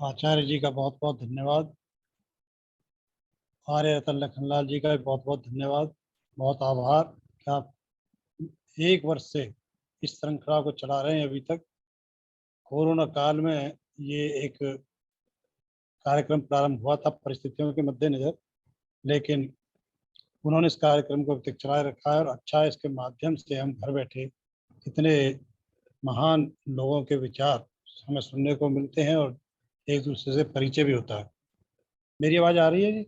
आचार्य जी का बहुत बहुत धन्यवाद। आर्य रतन लखनलाल जी का भी बहुत बहुत धन्यवाद। बहुत आभार कि आप 1 वर्ष से इस श्रृंखला को चला रहे हैं अभी तक। कोरोना काल में ये एक कार्यक्रम प्रारंभ हुआ था परिस्थितियों के मद्देनजर, लेकिन उन्होंने इस कार्यक्रम को अभी तक चलाए रखा है और अच्छा है। इसके माध्यम से हम घर बैठे इतने महान लोगों के विचार हमें सुनने को मिलते हैं और एक दूसरे से परिचय भी होता है। मेरी आवाज़ आ रही है जी?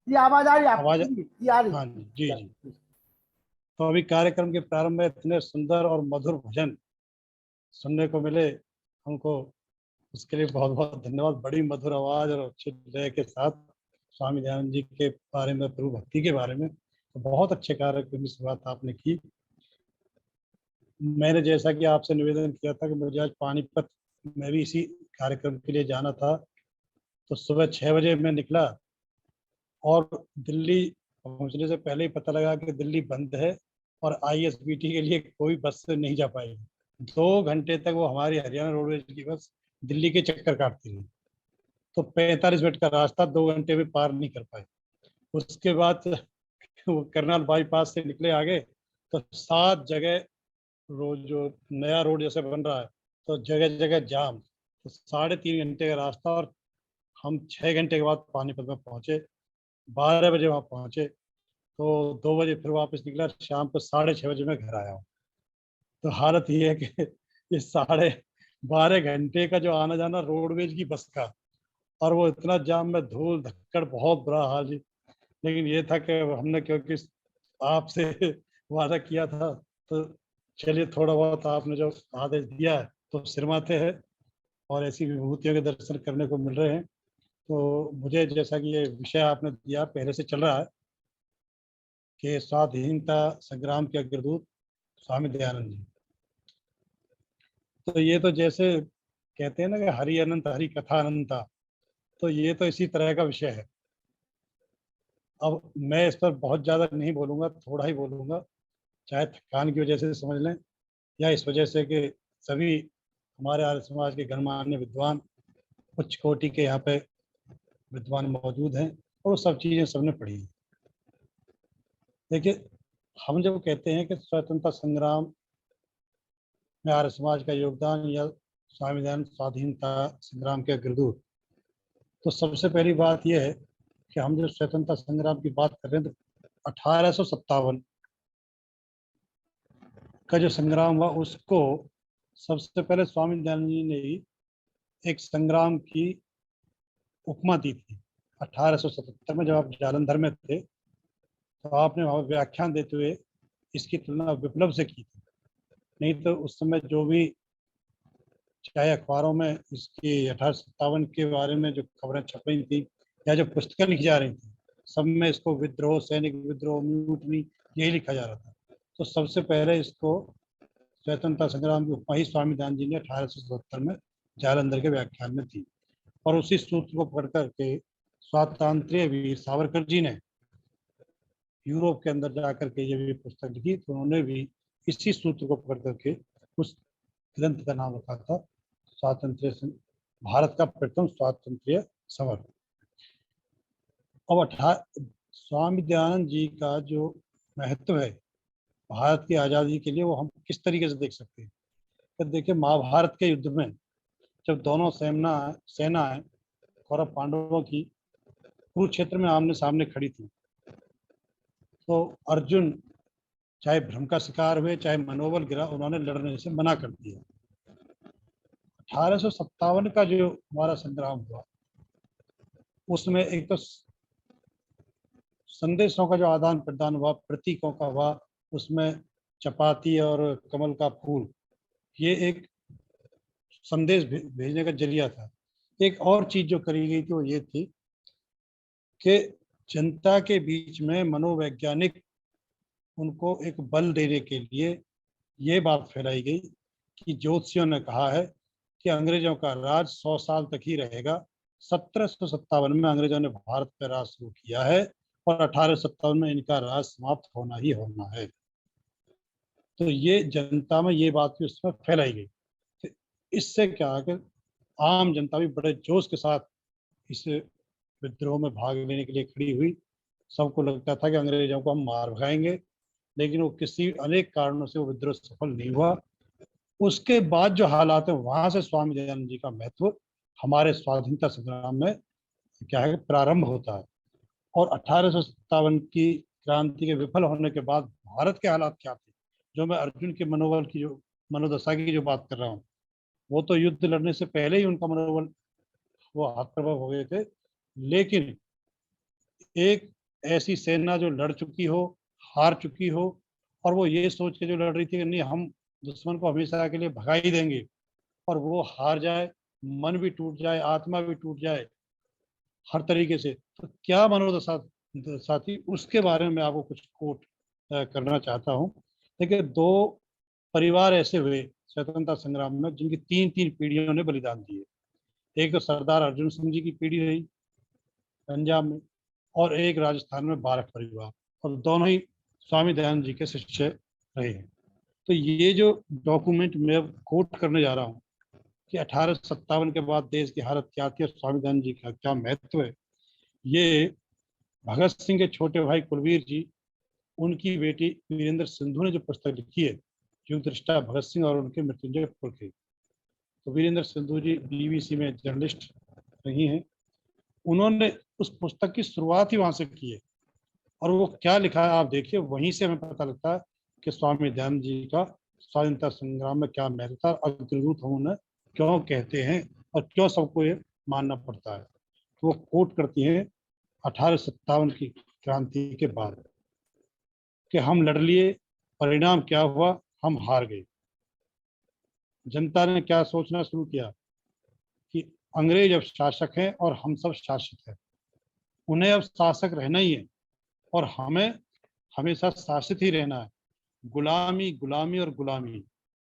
ये आवाज आ रही है आवाज़? आपकी? ये आ रही हाँ जी जी जी। तो अभी कार्यक्रम के प्रारंभ में इतने सुंदर और मधुर भजन सुनने को मिले हमको, उसके लिए बहुत बहुत धन्यवाद। बड़ी मधुर आवाज़ और अच्छे लय के साथ स्वामी दयानंद जी के बारे में, प्रभु भक्ति के बारे में तो बहुत अच्छे कार्यक्रम की शुरुआत आपने की। मैंने जैसा कि आपसे निवेदन किया था कि मुझे आज पानीपत में भी इसी कार्यक्रम के लिए जाना था, तो सुबह 6 बजे मैं निकला और दिल्ली पहुंचने से पहले ही पता लगा कि दिल्ली बंद है और आईएसबीटी के लिए कोई बस से नहीं जा पाएगी। 2 घंटे तक वो हमारी हरियाणा रोडवेज की बस दिल्ली के चक्कर काटती रही। तो 45 मिनट का रास्ता 2 घंटे में पार नहीं कर पाए। उसके बाद वो करनाल बाईपास से निकले आगे, तो 7 जगह रोड, जो नया रोड जैसे बन रहा है, तो जगह जगह जाम। तो 3.5 घंटे का रास्ता और हम 6 घंटे के बाद पानीपत में पहुंचे। 12 बजे वहाँ पहुंचे, तो 2 बजे फिर वापस निकला। शाम को 6:30 बजे मैं घर आया हूँ। तो हालत ये है कि ये 12.5 घंटे का जो आना जाना रोडवेज की बस का, और वो इतना जाम में धूल धक्कड़, बहुत बुरा हाल जी। लेकिन ये था कि हमने क्योंकि आपसे वादा किया था, तो चलिए थोड़ा बहुत आपने जो आदेश दिया है तो सिरमाते हैं और ऐसी विभूतियों के दर्शन करने को मिल रहे हैं। तो मुझे जैसा कि ये विषय आपने दिया पहले से चल रहा है कि स्वाधीनता संग्राम के अग्रदूत स्वामी दयानंद जी, तो ये तो जैसे कहते हैं ना कि हरि अनंत हरि कथा अनंता, तो ये तो इसी तरह का विषय है। अब मैं इस पर बहुत ज़्यादा नहीं बोलूँगा, थोड़ा ही बोलूँगा, चाहे थकान की वजह से समझ लें या इस वजह से कि सभी हमारे आर्य समाज के गणमान्य विद्वान, उच्च कोटि के यहाँ पे विद्वान मौजूद हैं और वो सब चीज़ें सबने पढ़ी हैं। देखिए, हम जब कहते हैं कि स्वतंत्रता संग्राम में आर्य समाज का योगदान या स्वामी दयानंद स्वाधीनता संग्राम के अग्रदूत, तो सबसे पहली बात यह है कि हम जो स्वतंत्रता संग्राम की बात कर रहे हैं, तो 1857 का जो संग्राम हुआ उसको सबसे पहले स्वामी दयानंद जी ने ही एक संग्राम की उपमा दी थी। 1877 में जब आप जालंधर में थे, तो आपने वहाँ व्याख्यान देते हुए इसकी तुलना विप्लव से की थी। नहीं तो उस समय जो भी, चाहे अखबारों में इसकी 1857 के बारे में जो खबरें छप रही थी या जो पुस्तकें लिखी जा रही थी, सब में इसको विद्रोह, सैनिक विद्रोह, म्यूटनी, यही लिखा जा रहा था। तो सबसे पहले इसको स्वतंत्रता संग्राम की उपमा ही स्वामी दयानंद जी ने 1877 में जालंधर के व्याख्यान में दी। और उसी सूत्र को पढ़ करके स्वातंत्र्य वीर सावरकर जी ने यूरोप के अंदर जाकर के ये भी पुस्तक लिखी, तो उन्होंने भी इसी सूत्र को पकड़ करके उस ग्रंथ का नाम रखा था स्वातंत्र्य, भारत का प्रथम स्वातंत्र्य समर। अब स्वामी दयानंद जी का जो महत्व है भारत की आज़ादी के लिए, वो हम किस तरीके से देख सकते हैं? तो देखिए, महाभारत के युद्ध में जब दोनों सेनाएं कौरव पांडवों की कुरुक्षेत्र में आमने सामने खड़ी थी, तो अर्जुन चाहे भ्रम का शिकार हुए, चाहे मनोबल गिरा, उन्होंने लड़ने से मना कर दिया। 1857 का जो हमारा संग्राम हुआ, उसमें एक तो संदेशों का जो आदान प्रदान हुआ, प्रतीकों का हुआ, उसमें चपाती और कमल का फूल, ये एक संदेश भेजने का जरिया था। एक और चीज जो करी गई थी वो ये थी कि जनता के बीच में मनोवैज्ञानिक उनको एक बल देने के लिए ये बात फैलाई गई कि ज्योतिषियों ने कहा है कि अंग्रेजों का राज 100 साल तक ही रहेगा। 1757 में अंग्रेजों ने भारत पर राज शुरू किया है और 1857 में इनका राज समाप्त होना ही होना है। तो ये जनता में ये बात भी उसमें फैलाई गई। तो इससे क्या है कि आम जनता भी बड़े जोश के साथ इस विद्रोह में भाग लेने के लिए खड़ी हुई। सबको लगता था कि अंग्रेजों को हम मार भगाएंगे, लेकिन वो किसी अनेक कारणों से वो विद्रोह सफल नहीं हुआ। उसके बाद जो हालात है, वहां से स्वामी दयानंद जी का महत्व हमारे स्वाधीनता संग्राम में क्या है प्रारंभ होता है। और 1857 की क्रांति के विफल होने के बाद भारत के हालात क्या थे, जो मैं अर्जुन के मनोबल की जो मनोदशा की जो बात कर रहा हूँ, वो तो युद्ध लड़ने से पहले ही उनका मनोबल वो हाथ प्रभाव हो गए थे। लेकिन एक ऐसी सेना जो लड़ चुकी हो, हार चुकी हो, और वो ये सोच के जो लड़ रही थी कि नहीं हम दुश्मन को हमेशा के लिए भगा ही देंगे, और वो हार जाए, मन भी टूट जाए, आत्मा भी टूट जाए हर तरीके से, तो क्या मनोदशा थी, उसके बारे में मैं आपको कुछ कोट करना चाहता हूँ। देखिए, दो परिवार ऐसे हुए स्वतंत्रता संग्राम में जिनकी तीन तीन पीढ़ियों ने बलिदान दिए। एक तो सरदार अर्जुन सिंह जी की पीढ़ी रही पंजाब में, और एक राजस्थान में बारह परिवार, और दोनों ही स्वामी दयानंद जी के शिष्य रहे हैं। तो ये जो डॉक्यूमेंट मैं कोट करने जा रहा हूँ कि 1857 के बाद देश की हालत क्या थी और स्वामी दयानंद जी का क्या महत्व है, ये भगत सिंह के छोटे भाई कुलवीर जी, उनकी बेटी वीरेंद्र सिंधु ने जो पुस्तक लिखी है, युग दृष्टा भगत सिंह और उनके मृत्युंजय पुरखे। तो वीरेंद्र सिंधु जी बीबीसी में जर्नलिस्ट रही हैं। उन्होंने उस पुस्तक की शुरुआत ही वहां से की है, और वो क्या लिखा है आप देखिए, वहीं से हमें पता लगता है कि स्वामी दयानंद जी का स्वाधीनता संग्राम में क्या महत्व था, अग्रदूत हम उन्हें क्यों कहते हैं और क्यों सबको ये मानना पड़ता है। तो वो कोट करती हैं 1857 की क्रांति के बाद कि हम लड़ लिए, परिणाम क्या हुआ, हम हार गए। जनता ने क्या सोचना शुरू किया कि अंग्रेज अब शासक हैं और हम सब शासित हैं, उन्हें अब शासक रहना ही है और हमें हमेशा शासित ही रहना है। गुलामी गुलामी और गुलामी,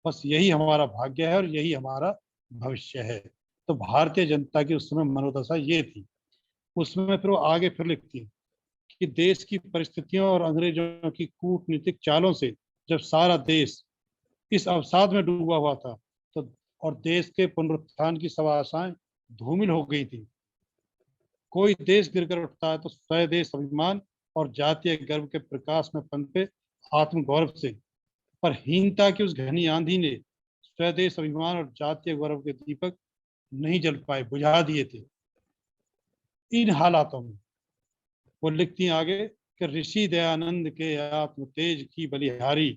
बस यही हमारा भाग्य है और यही हमारा भविष्य है। तो भारतीय जनता की उस समय मनोदशा ये थी। उसमें फिर वो आगे फिर लिखती है कि देश की परिस्थितियों और अंग्रेजों की कूटनीतिक चालों से जब सारा देश इस अवसाद में डूबा हुआ था, तो और देश के पुनरुत्थान की सब आशाएं धूमिल हो गई थी। कोई देश गिरकर उठता है तो स्वदेश अभिमान और जातीय गर्व के प्रकाश में पनपे आत्म गौरव से, पर हीनता की उस घनी आंधी ने स्वदेश अभिमान और जातीय गौरव के दीपक नहीं जल पाए, बुझा दिए थे। इन हालातों में वो लिखती आगे कि ऋषि दयानंद के आत्म तेज की बलिहारी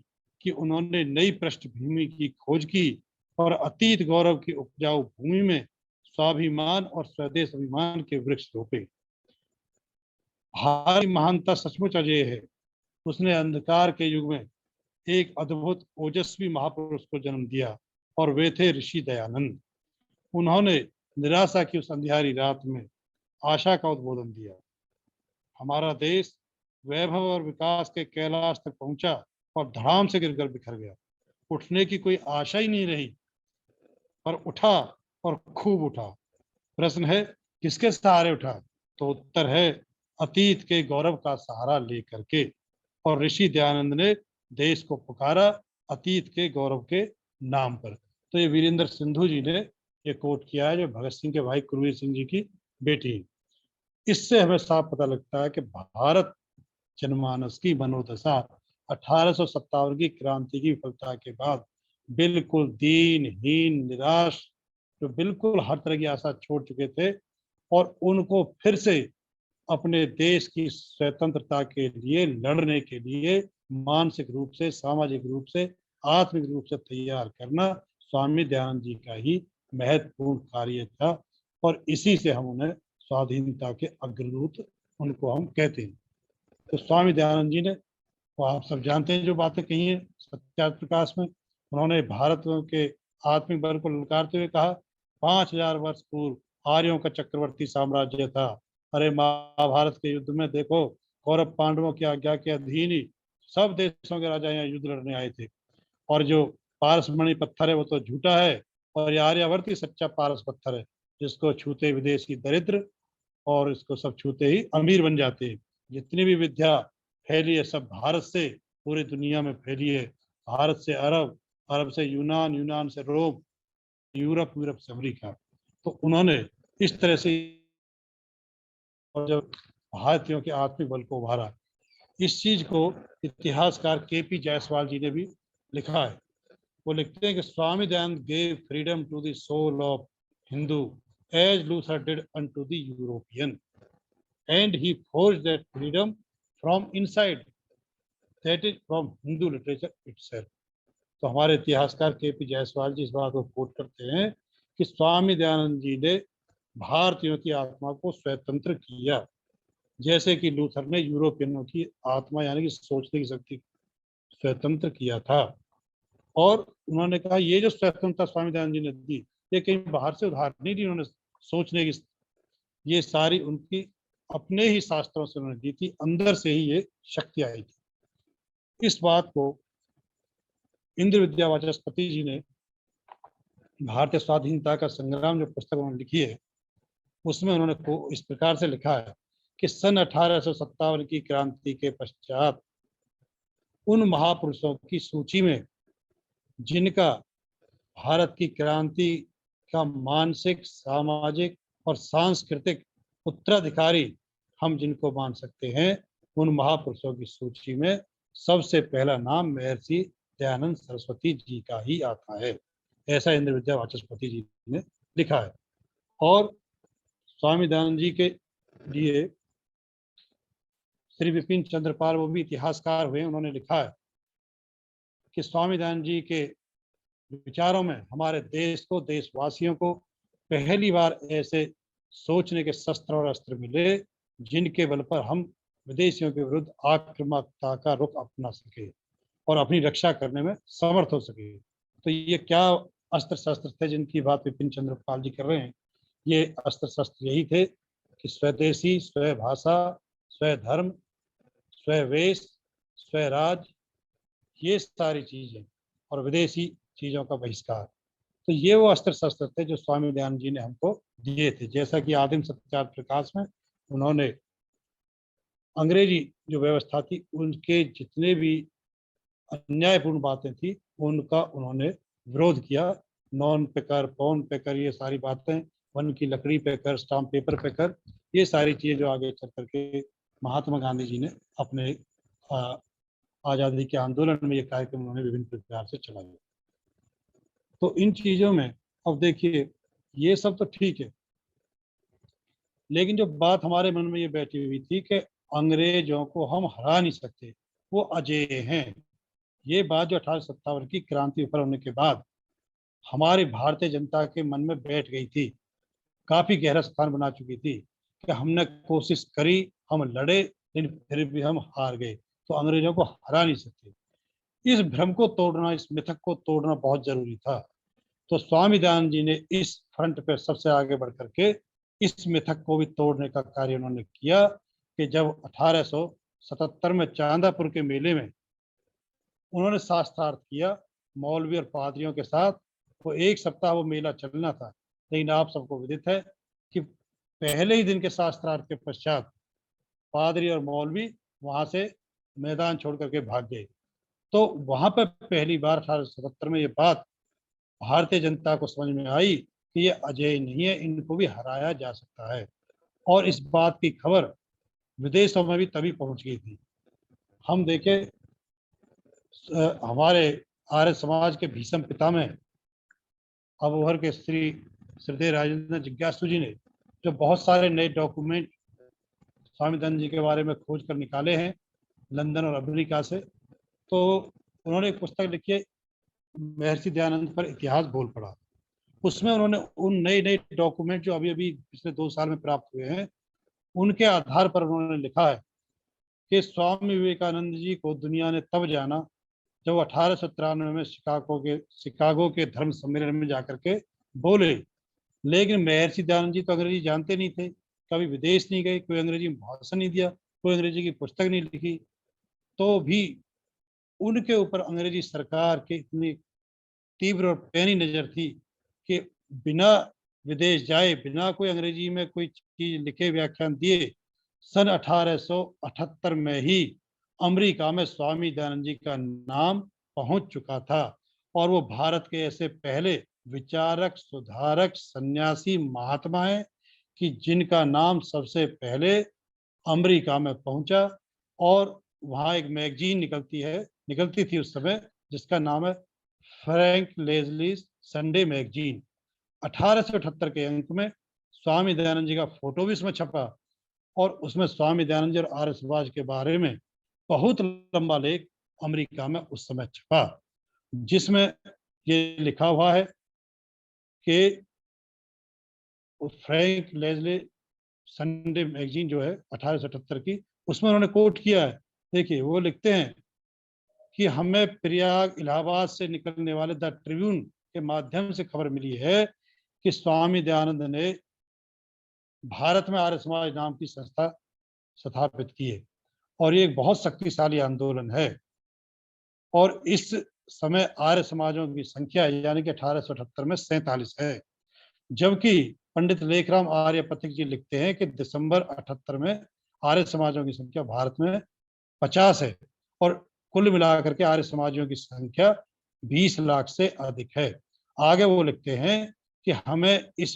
कि उन्होंने नई पृष्ठभूमि की खोज की और अतीत गौरव की उपजाऊ भूमि में स्वाभिमान और स्वदेश अभिमान के वृक्ष रोपे। भारी महानता सचमुच अजय है। उसने अंधकार के युग में एक अद्भुत ओजस्वी महापुरुष को जन्म दिया, और वे थे ऋषि दयानंद। उन्होंने निराशा की उस अंधियारी रात में आशा का उद्बोधन दिया। हमारा देश वैभव और विकास के कैलाश तक पहुंचा और धड़ाम से गिरकर बिखर गया। उठने की कोई आशा ही नहीं रही, पर उठा और खूब उठा। प्रश्न है किसके सहारे उठा, तो उत्तर है अतीत के गौरव का सहारा लेकर के। और ऋषि दयानंद ने देश को पुकारा अतीत के गौरव के नाम पर। तो ये वीरेंद्र सिंधु जी ने ये कोट किया है, जो भगत सिंह के भाई कुलवीर सिंह जी की बेटी है। इससे हमें साफ पता लगता है कि भारत जनमानस की मनोदशा 1857 की क्रांति की विफलता के बाद बिल्कुल दीनहीन, निराश, जो बिल्कुल हर तरह की आशा छोड़ चुके थे, और उनको फिर से अपने देश की स्वतंत्रता के लिए लड़ने के लिए मानसिक रूप से, सामाजिक रूप से, आत्मिक रूप से तैयार करना स्वामी दयानंद जी का ही महत्वपूर्ण कार्य था। और इसी से हम उन्हें स्वाधीनता के अग्रदूत उनको हम कहते हैं। तो स्वामी दयानंद जी ने, तो आप सब जानते हैं जो बातें कही हैं सत्याग्रह प्रकाश में, उन्होंने भारत के आत्मिक बल को ललकारते हुए कहा 5000 वर्ष पूर्व आर्यों का चक्रवर्ती साम्राज्य था। अरे महाभारत के युद्ध में देखो, कौरव पांडवों की आज्ञा के अधीन ही सब देशों के राजा यहाँ युद्ध लड़ने आए थे। और जो पारसमणि पत्थर है वो तो झूठा है, और ये आर्यावर्त ही सच्चा पारस पत्थर है, जिसको छूते विदेशी दरिद्र और इसको सब छूते ही अमीर बन जाते हैं। जितनी भी विद्या फैली है सब भारत से पूरी दुनिया में फैली है। भारत से अरब, अरब से यूनान, यूनान से रोम, यूरोप, यूरोप से अमेरिका। तो उन्होंने इस तरह से और जब भारतीयों के आत्मिक बल को उभारा, इस चीज को इतिहासकार केपी जायसवाल जी ने भी लिखा है। वो लिखते हैं कि Swami Dayanand gave freedom to the soul of Hindu as Luther did unto the European and he forced that freedom from inside, that is from Hindu literature itself. तो हमारे इतिहासकार केपी जायसवाल जी इस बात को कोट करते हैं कि स्वामी दयानंद जी ने भारतीयों की आत्मा को स्वतंत्र किया, जैसे कि लूथर ने यूरोपियनों की आत्मा यानी कि सोचने की शक्ति स्वतंत्र किया था। और उन्होंने कहा ये जो स्वतंत्रता स्वामी दयानंद जी ने दी, ये कहीं बाहर से उधार नहीं दी उन्होंने सोचने की, ये सारी उनकी अपने ही शास्त्रों से उन्होंने दी थी, अंदर से ही ये शक्ति आई थी। इस बात को इंद्र विद्या वाचस्पति जी ने भारतीय स्वाधीनता का संग्राम जो पुस्तक उन्होंने लिखी है, उसमें उन्होंने इस प्रकार से लिखा है कि सन 1857 की क्रांति के पश्चात उन महापुरुषों की सूची में जिनका भारत की क्रांति का मानसिक, सामाजिक और सांस्कृतिक उत्तराधिकारी हम जिनको मान सकते हैं, उन महापुरुषों की सूची में सबसे पहला नाम महर्षि दयानंद सरस्वती जी का ही आता है। ऐसा इंद्र विद्या वाचस्पति जी ने लिखा है। और स्वामी दयानंद जी के लिए श्री विपिन चंद्रपाल, वो भी इतिहासकार हुए, उन्होंने लिखा है कि स्वामी दयानंद जी के विचारों में हमारे देश को, देशवासियों को पहली बार ऐसे सोचने के शस्त्र और अस्त्र मिले जिनके बल पर हम विदेशियों के विरुद्ध आक्रामकता का रुख अपना सके और अपनी रक्षा करने में समर्थ हो सके। तो ये क्या अस्त्र शस्त्र थे जिनकी बात विपिन चंद्रपाल जी कर रहे हैं? ये अस्त्र शस्त्र यही थे कि स्वदेशी, स्वभाषा, स्वधर्म, स्ववेश, स्वराज, ये सारी चीजें, और विदेशी चीजों का बहिष्कार। तो ये वो अस्त्र शस्त्र थे जो स्वामी दयानंद जी ने हमको दिए थे। जैसा कि आदिम सत्यार्थ प्रकाश में उन्होंने अंग्रेजी जो व्यवस्था थी, उनके जितने भी अन्यायपूर्ण बातें थी उनका उन्होंने विरोध किया। नॉन पे कर, पौन पे कर, ये सारी बातें, वन की लकड़ी पे कर, स्टाम्प पेपर पे कर, ये सारी चीजें जो आगे चल करके महात्मा गांधी जी ने अपने आज़ादी के आंदोलन में ये कार्यक्रम उन्होंने विभिन्न प्रकार से चलाया। तो इन चीजों में अब देखिए, ये सब तो ठीक है, लेकिन जो बात हमारे मन में ये बैठी हुई थी कि अंग्रेजों को हम हरा नहीं सकते, वो अजेय हैं, ये बात जो 1857 की क्रांति विफल होने के बाद हमारी भारतीय जनता के मन में बैठ गई थी, काफी गहरा स्थान बना चुकी थी कि हमने कोशिश करी, हम लड़े, लेकिन फिर भी हम हार गए, तो अंग्रेजों को हरा नहीं सकते। इस भ्रम को तोड़ना, इस मिथक को तोड़ना बहुत जरूरी था। तो स्वामी दयानंद जी ने इस फ्रंट पे सबसे आगे बढ़ करके इस मिथक को भी तोड़ने का कार्य उन्होंने किया कि जब 1877 में चांदापुर के मेले में उन्होंने शास्त्रार्थ किया मौलवी और पादरियों के साथ, वो एक सप्ताह वो मेला चलना था, लेकिन आप सबको विदित है कि पहले ही दिन के शास्त्रार्थ के पश्चात पादरी और मौलवी वहां से मैदान छोड़ करके भाग गए। तो वहां पर पहली बार 1877 में ये बात भारतीय जनता को समझ में आई कि ये अजेय नहीं है, इनको भी हराया जा सकता है। और इस बात की खबर विदेशों में भी तभी पहुंच गई थी। हम देखें, हमारे आर्य समाज के भीषम पितामह अबोहर के श्री श्रीदेव राजेंद्र जिज्ञासु जी ने जो बहुत सारे नए डॉक्यूमेंट स्वामी दयानंद जी के बारे में खोज कर निकाले हैं लंदन और अमेरिका से, तो उन्होंने एक पुस्तक लिखी है महर्षि दयानंद पर इतिहास बोल पड़ा। उसमें उन्होंने उन नए नए डॉक्यूमेंट जो अभी अभी पिछले 2 साल में प्राप्त हुए हैं, उनके आधार पर उन्होंने लिखा है कि स्वामी विवेकानंद जी को दुनिया ने तब जाना जब 1893 में शिकागो के धर्म सम्मेलन में जाकर के बोले। लेकिन महर्षि दयानंद जी तो अंग्रेजी जानते नहीं थे, कभी विदेश नहीं गए, कोई अंग्रेजी में भाषण नहीं दिया, कोई अंग्रेजी की पुस्तक नहीं लिखी, तो भी उनके ऊपर अंग्रेजी सरकार की इतनी तीव्र और पैनी नजर थी कि बिना विदेश जाए, बिना कोई अंग्रेजी में कोई चीज लिखे, व्याख्यान दिए, सन 1878 में ही अमेरिका में स्वामी दयानंद जी का नाम पहुंच चुका था और वो भारत के ऐसे पहले विचारक, सुधारक, सन्यासी, महात्मा हैं कि जिनका नाम सबसे पहले अमेरिका में पहुंचा और वहां एक मैगजीन निकलती थी उस समय, जिसका नाम है फ्रैंक लेजली संडे मैगजीन। 1878 के अंक में स्वामी दयानंद जी का फोटो भी उसमें छपा और उसमें स्वामी दयानंद जी और आर्य समाज के बारे में बहुत लंबा लेख अमेरिका में उस समय छपा, जिसमें ये लिखा हुआ है कि फ्रैंक लेजली संडे मैगजीन जो है 1878 की, उसमें उन्होंने कोट किया है। देखिए वो लिखते हैं कि हमें प्रयाग इलाहाबाद से निकलने वाले द ट्रिब्यून के माध्यम से खबर मिली है कि स्वामी दयानंद ने भारत में आर्य समाज नाम की संस्था स्थापित की है और ये एक बहुत शक्तिशाली आंदोलन है। और इस समय आर्य समाजों की संख्या यानी कि 1878 में 47 है, जबकि पंडित लेखराम आर्य पथिक जी लिखते हैं कि दिसंबर 78 में आर्य समाजों की संख्या भारत में 50 है और कुल मिलाकर के आर्य समाजियों की संख्या 20 लाख से अधिक है। आगे वो लिखते हैं कि हमें इस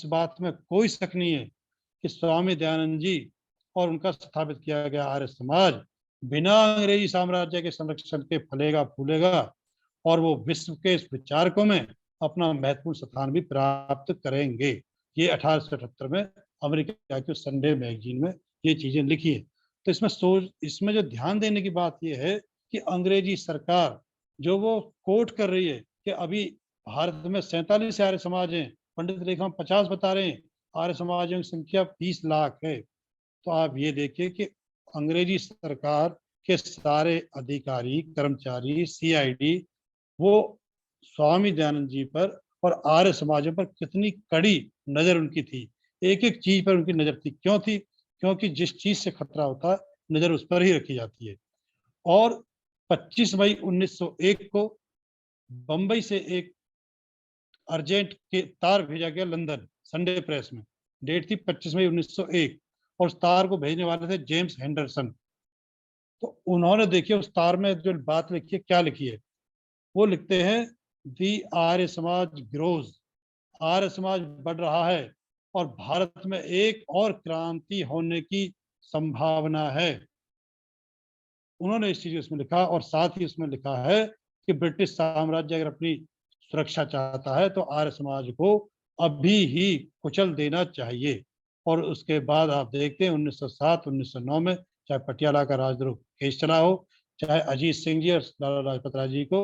बात में कोई शक नहीं है कि स्वामी दयानंद जी और उनका स्थापित किया गया आर्य समाज बिना अंग्रेजी साम्राज्य के संरक्षण के फलेगा फूलेगा और वो विश्व के विचारकों में अपना महत्वपूर्ण स्थान भी प्राप्त करेंगे। ये 1878 में अमेरिका के संडे मैगजीन में ये चीजें लिखी है। तो इसमें जो ध्यान देने की बात यह है कि अंग्रेजी सरकार जो वो कोट कर रही है कि अभी भारत में 47 आर्य समाज हैं, पंडित लेखराम 50 बता रहे हैं, आर्य समाजों की संख्या 20 लाख है। तो आप ये देखिए कि अंग्रेजी सरकार के सारे अधिकारी, कर्मचारी, सीआईडी वो स्वामी दयानंद जी पर और आर्य समाजों पर कितनी कड़ी नजर उनकी थी। एक एक चीज पर उनकी नजर थी। क्यों थी? क्योंकि जिस चीज से खतरा होता है नजर उस पर ही रखी जाती है। और 25 मई 1901 को बंबई से एक अर्जेंट के तार भेजा गया लंदन संडे प्रेस में। डेट थी 25 मई 1901 और उस तार को भेजने वाले थे जेम्स हेंडरसन। तो उन्होंने देखिए उस तार में जो बात लिखी है, क्या लिखी है, वो लिखते हैं दी आर्य समाज ग्रोज, आर्य समाज बढ़ रहा है और भारत में एक और क्रांति होने की संभावना है। उन्होंने इस चीज को इसमें लिखा और साथ ही उसमें लिखा है कि ब्रिटिश साम्राज्य अगर अपनी सुरक्षा चाहता है तो आर्य समाज को अभी ही कुचल देना चाहिए। और उसके बाद आप देखते हैं 1907-1909 में चाहे पटियाला का राजद्रोह केस चला हो, चाहे अजीत सिंह जी और लाला लाजपत राय जी को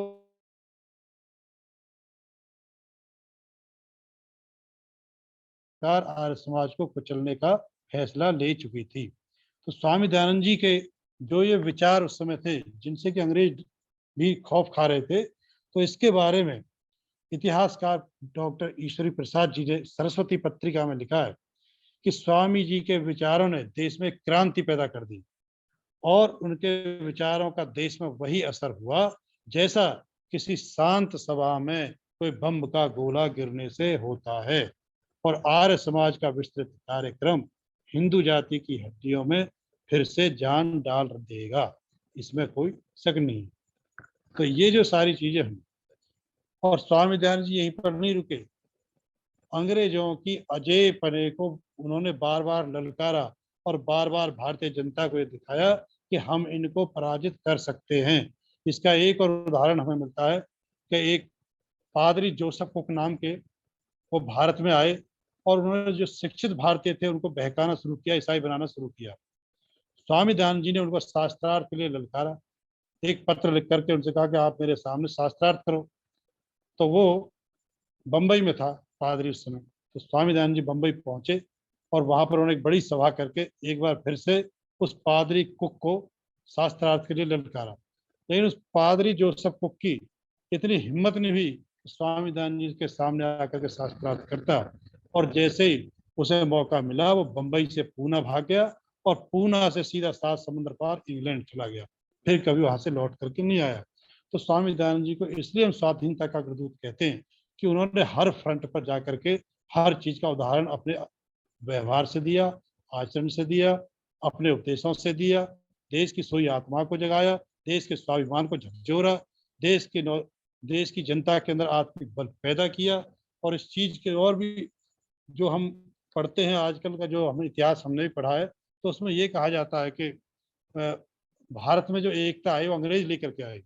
आर्य समाज को कुचलने का फैसला ले चुकी थी। तो स्वामी दयानंद जी के जो ये विचार उस समय थे जिनसे कि अंग्रेज भी खौफ खा रहे थे, तो इसके बारे में इतिहासकार डॉक्टर ईश्वरी प्रसाद जी ने सरस्वती पत्रिका में लिखा है कि स्वामी जी के विचारों ने देश में क्रांति पैदा कर दी और उनके विचारों का देश में वही असर हुआ जैसा किसी शांत सभा में कोई बम का गोला गिरने से होता है। और आर्य समाज का विस्तृत कार्यक्रम हिंदू जाति की हड्डियों में फिर से जान डाल देगा, इसमें कोई शक नहीं। तो ये जो सारी चीजें हैं, और स्वामी दयानंद जी यहीं पर नहीं रुके, अंग्रेजों की अजेय पने को उन्होंने बार बार ललकारा और बार बार भारतीय जनता को ये दिखाया कि हम इनको पराजित कर सकते हैं। इसका एक और उदाहरण हमें मिलता है कि एक पादरी जोसेफ कुक नाम के वो भारत में आए और उन्होंने जो शिक्षित भारतीय थे उनको बहकाना शुरू किया, ईसाई बनाना शुरू किया। स्वामी दयानंद जी ने उनको शास्त्रार्थ के लिए ललकारा, एक पत्र लिख करके उनसे कहा कि आप मेरे सामने शास्त्रार्थ करो। तो वो बंबई में था पादरी उस समय, तो स्वामी दयानंद जी बंबई पहुंचे और वहां पर उन्होंने एक बड़ी सभा करके एक बार फिर से उस पादरी कुक को शास्त्रार्थ के लिए ललकारा। लेकिन उस पादरी जोसेफ कुक की इतनी हिम्मत नहीं हुई स्वामी दयानंद जी के सामने आकर के शास्त्रार्थ करता, और जैसे ही उसे मौका मिला वो बंबई से पूना भाग गया और पूना से सीधा 7 समुद्र पार इंग्लैंड चला गया, फिर कभी वहां से लौट करके नहीं आया। तो स्वामी दयानंद जी को इसलिए हम स्वाधीनता का अग्रदूत कहते हैं कि उन्होंने हर फ्रंट पर जाकर के हर चीज का उदाहरण अपने व्यवहार से दिया, आचरण से दिया, अपने उपदेशों से दिया, देश की सोई आत्मा को जगाया, देश के स्वाभिमान को झकझोरा, देश के देश की जनता के अंदर आत्मिक बल पैदा किया। और इस चीज के और भी जो हम पढ़ते हैं आजकल का, जो हमें इतिहास हमने भी पढ़ा है, तो उसमें ये कहा जाता है कि भारत में जो एकता है वो अंग्रेज लेकर के आए।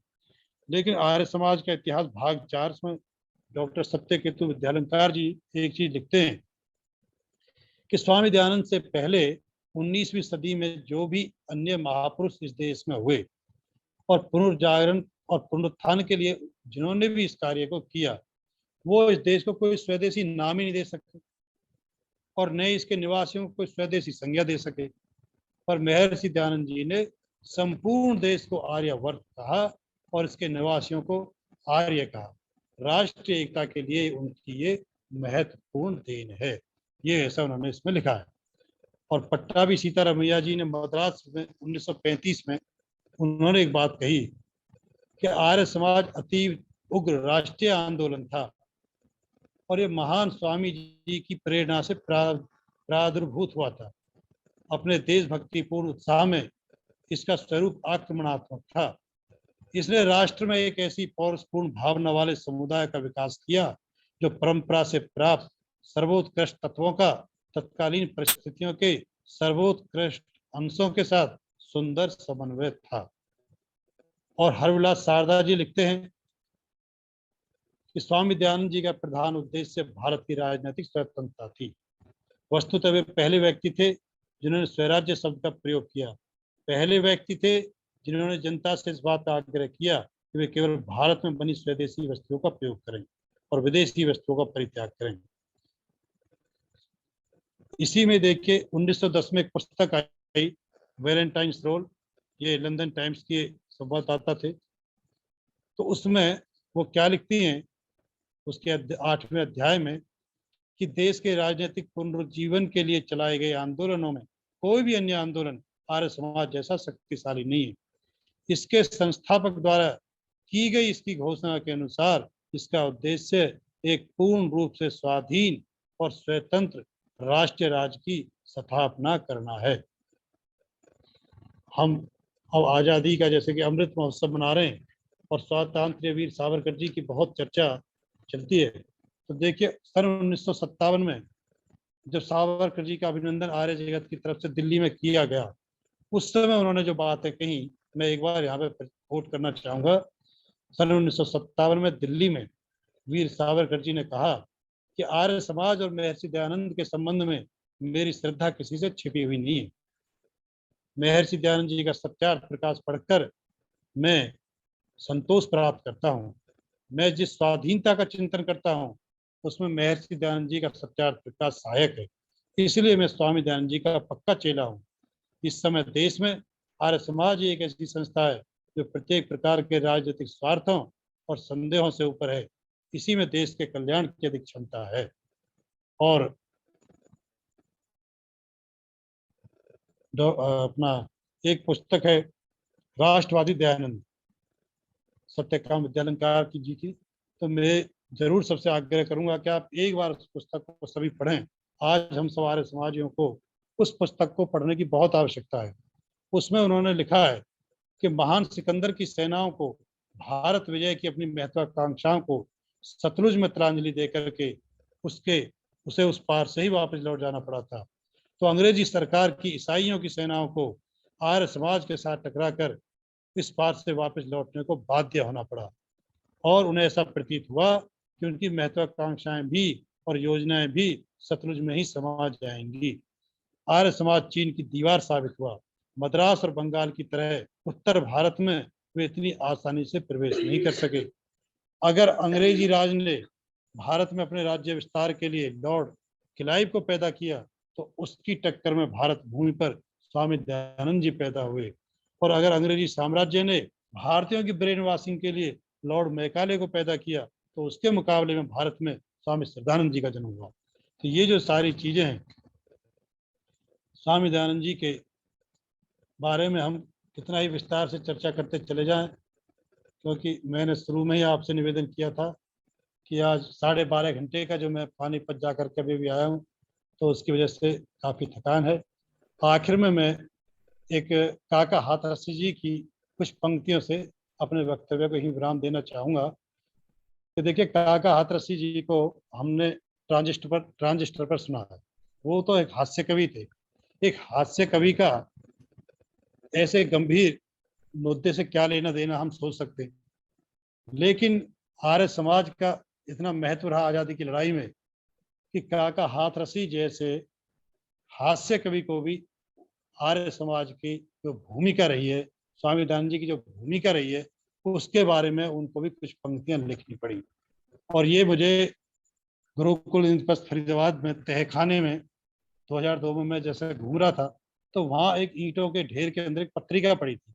लेकिन आर्य समाज का इतिहास भाग 4 में डॉक्टर सत्यकेतु विद्यालंकार जी एक चीज लिखते हैं कि स्वामी दयानंद से पहले 19वीं सदी में जो भी अन्य महापुरुष इस देश में हुए और पुनर्जागरण और पुनरुत्थान के लिए जिन्होंने भी इस कार्य को किया, वो इस देश को कोई स्वदेशी नाम ही नहीं दे सकते और न इसके निवासियों को कोई स्वदेशी संज्ञा दे सके। पर महर्षि दयानंद जी ने संपूर्ण देश को आर्यवर्त कहा और इसके निवासियों को आर्य कहा। राष्ट्रीय एकता के लिए उनकी ये महत्वपूर्ण देन है, ये ऐसा उन्होंने इसमें लिखा है। और पट्टाभी सीतारामैया जी ने मद्रास में 1935 में उन्होंने एक बात कही कि आर्य समाज अति उग्र राष्ट्रीय आंदोलन था और ये महान स्वामी जी की प्रेरणा से प्रादुर्भूत हुआ था। अपने देशभक्तिपूर्ण उत्साह में इसका स्वरूप आक्रमणात्मक था। इसने राष्ट्र में एक ऐसी पौरुषपूर्ण भावना वाले समुदाय का विकास किया जो परंपरा से प्राप्त सर्वोत्कृष्ट तत्वों का तत्कालीन परिस्थितियों के सर्वोत्कृष्ट अंशों के साथ सुंदर समन्वय था। और हरविलास शारदा जी लिखते हैं कि स्वामी दयानंद जी का प्रधान उद्देश्य भारत की राजनीतिक स्वतंत्रता थी। वस्तुतः वे पहले व्यक्ति थे जिन्होंने स्वराज्य शब्द का प्रयोग किया। पहले व्यक्ति थे जिन्होंने जनता से इस बात का आग्रह किया कि वे केवल भारत में बनी स्वदेशी वस्तुओं का प्रयोग करें और विदेशी वस्तुओं का परित्याग करें। इसी में देखिए 1910 में एक पुस्तक आई, वैलेंटाइन्स रोल, ये लंदन टाइम्स के संवाददाता थे। तो उसमें वो क्या लिखती हैं, उसके 8वें अध्याय में, कि देश के राजनीतिक पुनरुज्जीवन के लिए चलाए गए आंदोलनों में कोई भी अन्य आंदोलन आर्य समाज जैसा शक्तिशाली नहीं है। इसके संस्थापक द्वारा की गई इसकी घोषणा के अनुसार इसका उद्देश्य एक पूर्ण रूप से स्वाधीन और स्वतंत्र राष्ट्रीय राज्य की स्थापना करना है। हम अब आज़ादी का जैसे कि अमृत महोत्सव मना रहे हैं और स्वातंत्र्य वीर सावरकर जी की बहुत चर्चा चलती है। तो देखिए सन 1957 में जब सावरकर जी का अभिनंदन आर्य जगत की तरफ से दिल्ली में किया गया, उस समय उन्होंने जो बातें कही मैं एक बार यहाँ पे कोट करना चाहूंगा। सन 1957 में दिल्ली में वीर सावरकर जी ने कहा कि आर्य समाज और महर्षि दयानंद के संबंध में मेरी श्रद्धा किसी से छिपी हुई नहीं है। महर्षि दयानंद जी का सत्यार्थ प्रकाश पढ़कर मैं संतोष प्राप्त करता हूँ। मैं जिस स्वाधीनता का चिंतन करता हूँ उसमें महर्षि दयानंद जी का सत्यार्थ प्रकाश सहायक है। इसलिए मैं स्वामी दयानंद जी का पक्का चेला हूँ। इस समय देश में आर्य समाज एक ऐसी संस्था है जो प्रत्येक प्रकार के राजनीतिक स्वार्थों और संदेहों से ऊपर है। इसी में देश के कल्याण की अधिक क्षमता है। और अपना एक पुस्तक है राष्ट्रवादी दयानंद, सत्यकाम विद्यालंकार की जी की। तो मैं जरूर सबसे आग्रह करूंगा कि आप एक बार उस पुस्तक को सभी पढ़ें। आज हम सब आर्य समाजियों को उस पुस्तक को पढ़ने की बहुत आवश्यकता है। उसमें उन्होंने लिखा है कि महान सिकंदर की सेनाओं को भारत विजय की अपनी महत्वाकांक्षाओं को सतलुज में तिलांजलि देकर के उसे उस पार से ही वापस लौट जाना पड़ा था। तो अंग्रेजी सरकार की ईसाइयों की सेनाओं को आर्य समाज के साथ टकराकर इस पार से वापस लौटने को बाध्य होना पड़ा और उन्हें ऐसा प्रतीत हुआ कि उनकी महत्वाकांक्षाएं भी और योजनाएं भी सतलुज में ही समा जाएंगी। आर्य समाज चीन की दीवार साबित हुआ। मद्रास और बंगाल की तरह उत्तर भारत में वे इतनी आसानी से प्रवेश नहीं कर सके। अगर अंग्रेजी राज ने भारत में अपने राज्य विस्तार के लिए लॉर्ड क्लाइव को पैदा किया तो उसकी टक्कर में भारत भूमि पर स्वामी दयानंद जी पैदा हुए। और अगर अंग्रेजी साम्राज्य ने भारतीयों की ब्रेन वॉशिंग के लिए लॉर्ड मैकाले को पैदा किया तो उसके मुकाबले में भारत में स्वामी श्रद्धानंद जी का जन्म हुआ। तो ये जो सारी चीजें हैं, स्वामी दयानंद जी के बारे में हम कितना ही विस्तार से चर्चा करते चले जाएं, क्योंकि मैंने शुरू में ही आपसे निवेदन किया था कि आज 12.5 घंटे का जो मैं पानीपत जाकर के अभी भी आया हूँ, तो उसकी वजह से काफ़ी थकान है। आखिर में मैं एक काका हाथरसी जी की कुछ पंक्तियों से अपने वक्तव्य को ही विराम देना चाहूँगा। कि देखिए काका हाथरसी जी को हमने ट्रांजिस्टर पर सुना है। वो तो एक हास्य कवि थे। एक हास्य कवि का ऐसे गंभीर मुद्दे से क्या लेना देना हम सोच सकते हैं। लेकिन आर्य समाज का इतना महत्व रहा आजादी की लड़ाई में कि काका हाथरसी जैसे हास्य कवि को भी आर्य समाज की जो भूमिका रही है, स्वामी दयानंद जी की जो भूमिका रही है, उसके बारे में उनको भी कुछ पंक्तियां लिखनी पड़ी। और ये मुझे गुरुकुल इंद्रप्रस्थ फरीदाबाद में तहखाने में 2002 में मैं जैसे घूम रहा था, तो वहां एक ईंटों के ढेर के अंदर एक पत्रिका पड़ी थी।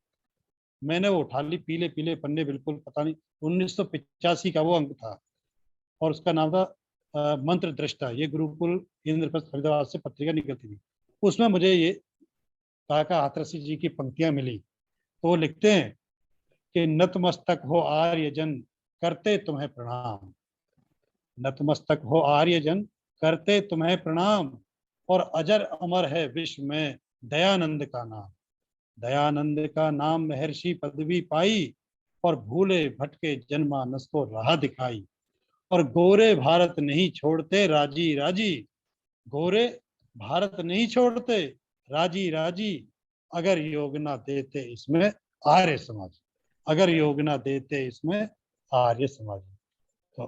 मैंने वो उठा ली, पीले पीले पन्ने, बिल्कुल पता नहीं 1985 का वो अंक था, और उसका नाम था मंत्र दृष्टा। ये गुरुकुल इंद्रप्रस्थ फरीदाबाद से पत्रिका निकलती थी। उसमें मुझे ये काका हाथरसी जी की पंक्तियां मिली। तो वो लिखते हैं कि नतमस्तक हो आर्यजन करते तुम्हें प्रणाम, नतमस्तक हो आर्यजन करते तुम्हें प्रणाम, और अजर अमर है विश्व में दयानंद का नाम। दयानंद का नाम महर्षि पदवी पाई, और भूले भटके जनमानस को राह दिखाई। और गोरे भारत नहीं छोड़ते राजी राजी, गोरे भारत नहीं छोड़ते राजी राजी, अगर योग ना देते इसमें आर्य समाज, अगर योग ना देते इसमें आर्य समाज। तो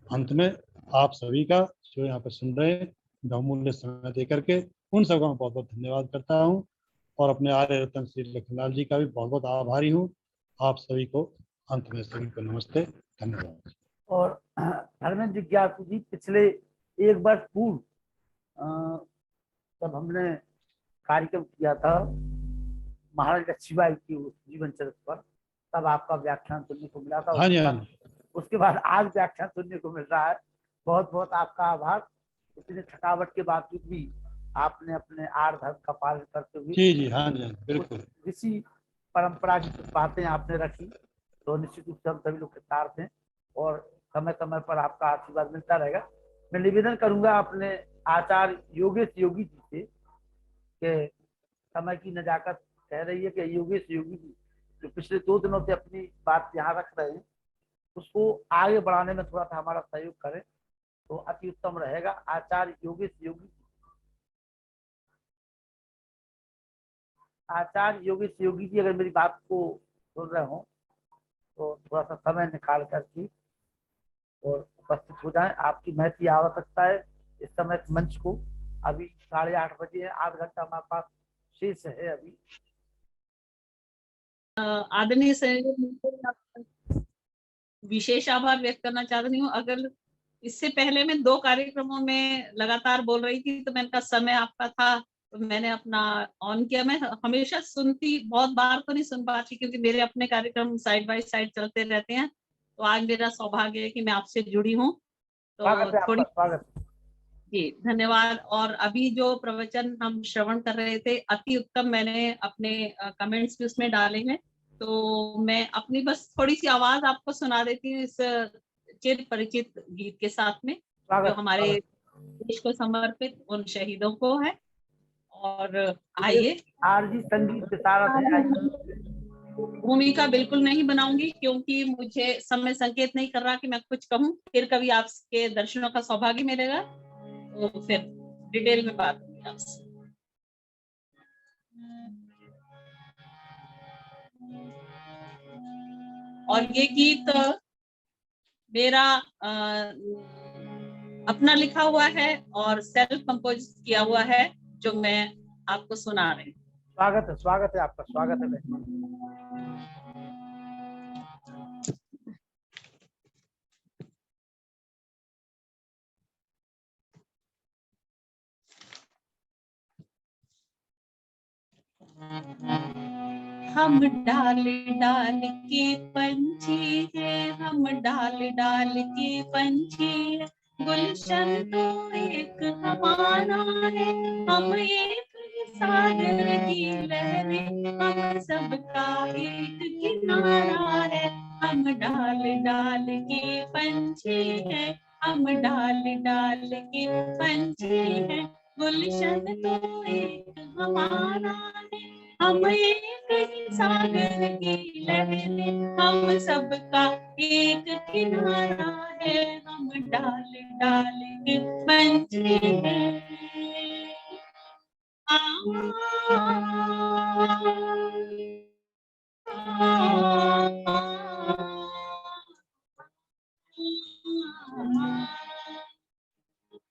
अंत में आप सभी का जो यहाँ पे सुन रहे हैं बहुमूल्य समय दे करके, उन सबका मैं बहुत बहुत धन्यवाद करता हूँ, और अपने आर्य रत्न श्री लखनलाल जी का भी बहुत बहुत आभारी हूँ। आप सभी को अंत में सभी को नमस्ते, धन्यवाद। और धर्मेंद्र जिज्ञासु जी, पिछले एक वर्ष पूर्व जब हमने कार्यक्रम किया था महाराज लक्ष्मीबाई की उस जीवन चरित्र पर, तब आपका व्याख्यान सुनने को मिला था। हाँ जी, हाँ जी। उसके बाद आज व्याख्यान सुनने को मिल रहा है। बहुत बहुत आपका आभार। इतने थकावट के बावजूद भी आपने अपने आर्य धर्म का पालन करते हुए जी जी, हाँ जी, बिल्कुल ऋषि परंपरा की कुछ बातें आपने रखी, तो निश्चित रूप से हम सभी लोग कृतार्थ हैं, और समय समय पर आपका आशीर्वाद मिलता रहेगा। मैं निवेदन करूंगा अपने आचार्य योगेश योगी जी से कि समय की नजाकत कह रही है कि योगेश योगी जी जो पिछले 2 दिनों से अपनी बात यहाँ रख रहे हैं, उसको आगे बढ़ाने में थोड़ा सा हमारा सहयोग करें तो अति उत्तम रहेगा। आचार्य योगेश योगी, आचार्य योगेश योगी जी अगर मेरी बात को सुन रहे हो तो थोड़ा सा समय निकाल करके और उपस्थित हो जाएं। आपकी महती आवश्यकता है इस समय मंच को। अभी 8:30 बजे है, आध घंटा हमारे पास शेष है अभी। आदरणीय विशेष आभार व्यक्त करना चाह रही हूँ। अगर इससे पहले मैं 2 कार्यक्रमों में लगातार बोल रही थी तो मैंने कहा समय आपका था तो मैंने अपना ऑन किया। मैं हमेशा सुनती, बहुत बार तो नहीं सुन पाती क्योंकि मेरे अपने कार्यक्रम साइड बाय साइड चलते रहते हैं। तो आज मेरा सौभाग्य है कि मैं आपसे जुड़ी हूँ। तो थोड़ी स्वागत जी, धन्यवाद। और अभी जो प्रवचन हम श्रवण कर रहे थे अति उत्तम, मैंने अपने कमेंट्स भी उसमें डाले हैं, तो मैं अपनी बस थोड़ी सी आवाज आपको सुना देती हूँ इस चिर परिचित गीत के साथ में, जो हमारे देश को समर्पित उन शहीदों को है। और आइए, आरजी संगीत विशारद है। भूमिका बिल्कुल नहीं बनाऊंगी क्योंकि मुझे समय संकेत नहीं कर रहा कि मैं कुछ कहूँ। फिर कभी आपके दर्शनों का सौभाग्य मिलेगा तो फिर डिटेल में बात होगी आपसे। और ये गीत मेरा अपना लिखा हुआ है और सेल्फ कंपोज किया हुआ है, जो मैं आपको सुना रही हूँ। स्वागत है आपका, स्वागत है। हम डाल डाल के पंछी हैं, हम डाल डाल के पंछी हैं, गुलशन तो एक हमारा है, हम एक सागर की लहरें, हम सबका एक किनारा है। हम डाल डाल के पंछी हैं, हम डाल डाल के पंछी हैं, गुलशन तो एक हमारा है, हम एक ही सागर की लहरें, हम सबका एक किनारा है। है, हम डाल डाल के पंछी हैं।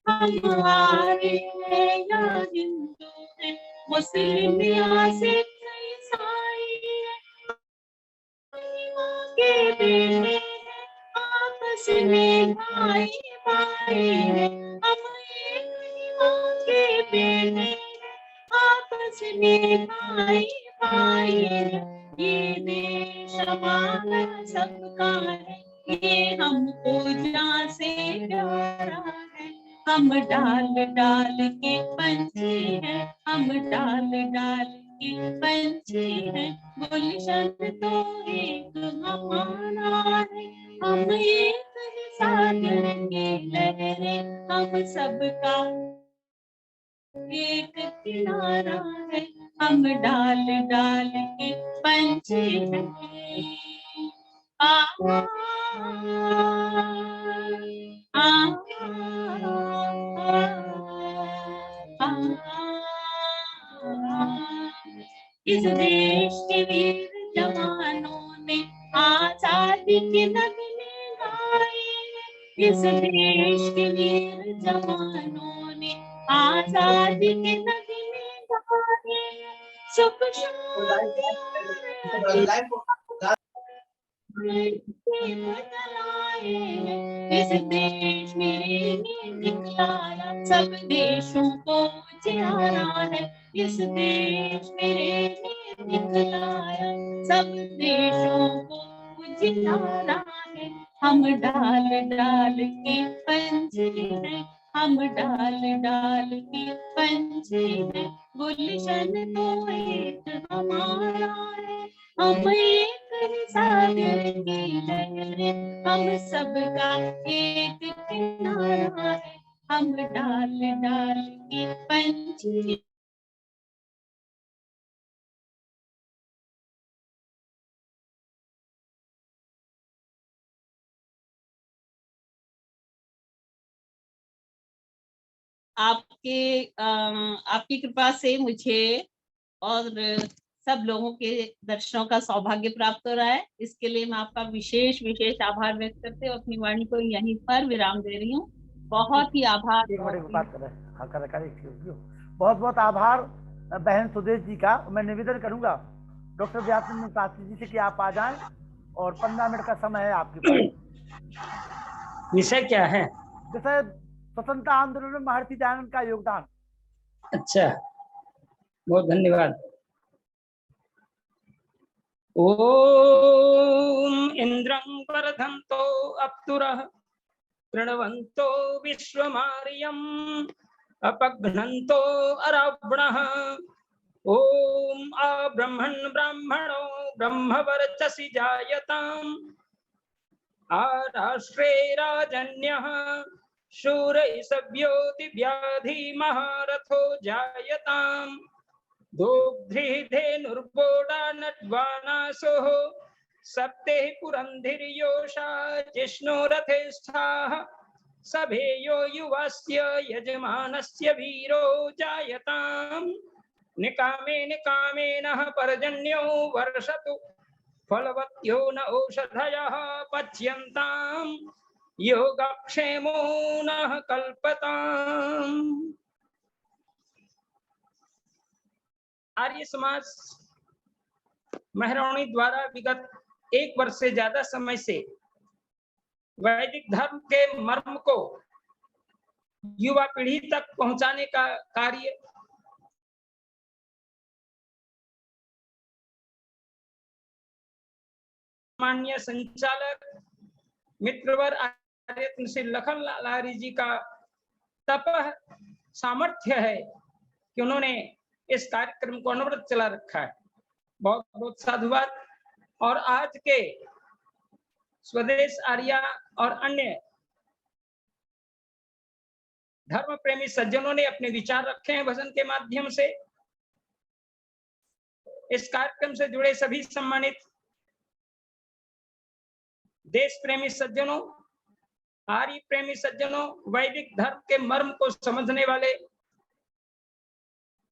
हमारे हैं या हिंदू है, मुस्लिम या सिख ईसाई है, के बेटे हैं, आपस में भाई भाई है। हम एक ही माँ के बेटे हैं, आपस में भाई भाई है। ये देश हमारा सबका है, ये हमको जान से प्यारा है। हम डाल डाल के पंछी हैं, हम डाल डाल के पंछी हैं। गुलशन तो एक हमारा है, हम एक ही सागर की लहरें, हम सबका एक किनारा है। हम डाल डाल के पंछी हैं। आ इस देश के वीर जवानों ने आजादी की नगमें गाए हैं। इस देश के वीर जवानों ने आजादी के नगमें गाए हैं। सुख शांति बदलाए हैं। इस देश मेरे ने दिखलाया सब देशों को जियारा है। इस देश मेरे ने दिखलाया सब देशों को जियारा है। हम डाल डाल के पंछी हैं, हम डाल डाल के पंछी हैं। गुलशन तो एक हमारा है, हम एक ही सागर की लहरें, हम सबका एक किनारा है। हम डाल डाल के पंछी। आपकी कृपा से मुझे और सब लोगों के दर्शनों का सौभाग्य प्राप्त हो रहा है। इसके लिए मैं आपका विशेष विशेष आभार व्यक्त करते हुए अपनी वाणी को यहीं पर विराम दे रही हूँ। बहुत ही आभार। एक मिनट बात कर रहे हैं। हाँ कर बहुत बहुत आभार बहन सुदेश जी का। मैं निवेदन करूंगा डॉक्टर व्यासचंद्र शास्त्री जी से कि आप आ जाएं और 15 मिनट का समय है आपके पास। विषय क्या है? जैसे स्वतंत्रता आंदोलन में महर्षि दयानंद का योगदान। अच्छा, बहुत धन्यवाद। ओम इंद्रं वर्धन्तो अप्सुरः प्रणवन्तो विश्वमार्यम् अपघ्नन्तो अरावणः। ओम आब्रह्मन् ब्राह्मणो ब्रह्मवर्चसि जायताम् आराष्ट्रे राजन्यः शूरैः सव्योति व्याधि महारथो जायताम् दोग्ध्रिः धेनुर्बोडा नड्वानासोः सप्तैः पुरन्धिर्योषा जिष्णुरथेष्ठाः सभेयो युवस्य यजमानस्य वीरो जायताम् निकामे निकामेनः पर्जन्यो वर्षतु फलवत्यो न औषधयः पच्यन्ताम् योगक्षेमो नः कल्पताम्। आर्य समाज मेहरौनी द्वारा विगत 1 वर्ष से ज्यादा समय से वैदिक धर्म के मर्म को युवा पीढ़ी तक पहुंचाने का कार्य माननीय संचालक मित्रवर आर्य श्री लखन लारी जी का तपह सामर्थ्य है कि उन्होंने इस कार्यक्रम को अनवरत चला रखा है। बहुत बहुत साधुवाद। और आज के स्वदेश आर्या और अन्य धर्म प्रेमी सज्जनों ने अपने विचार रखे हैं भजन के माध्यम से। इस कार्यक्रम से जुड़े सभी सम्मानित देश प्रेमी सज्जनों आर्य प्रेमी सज्जनों, वैदिक धर्म के मर्म को समझने वाले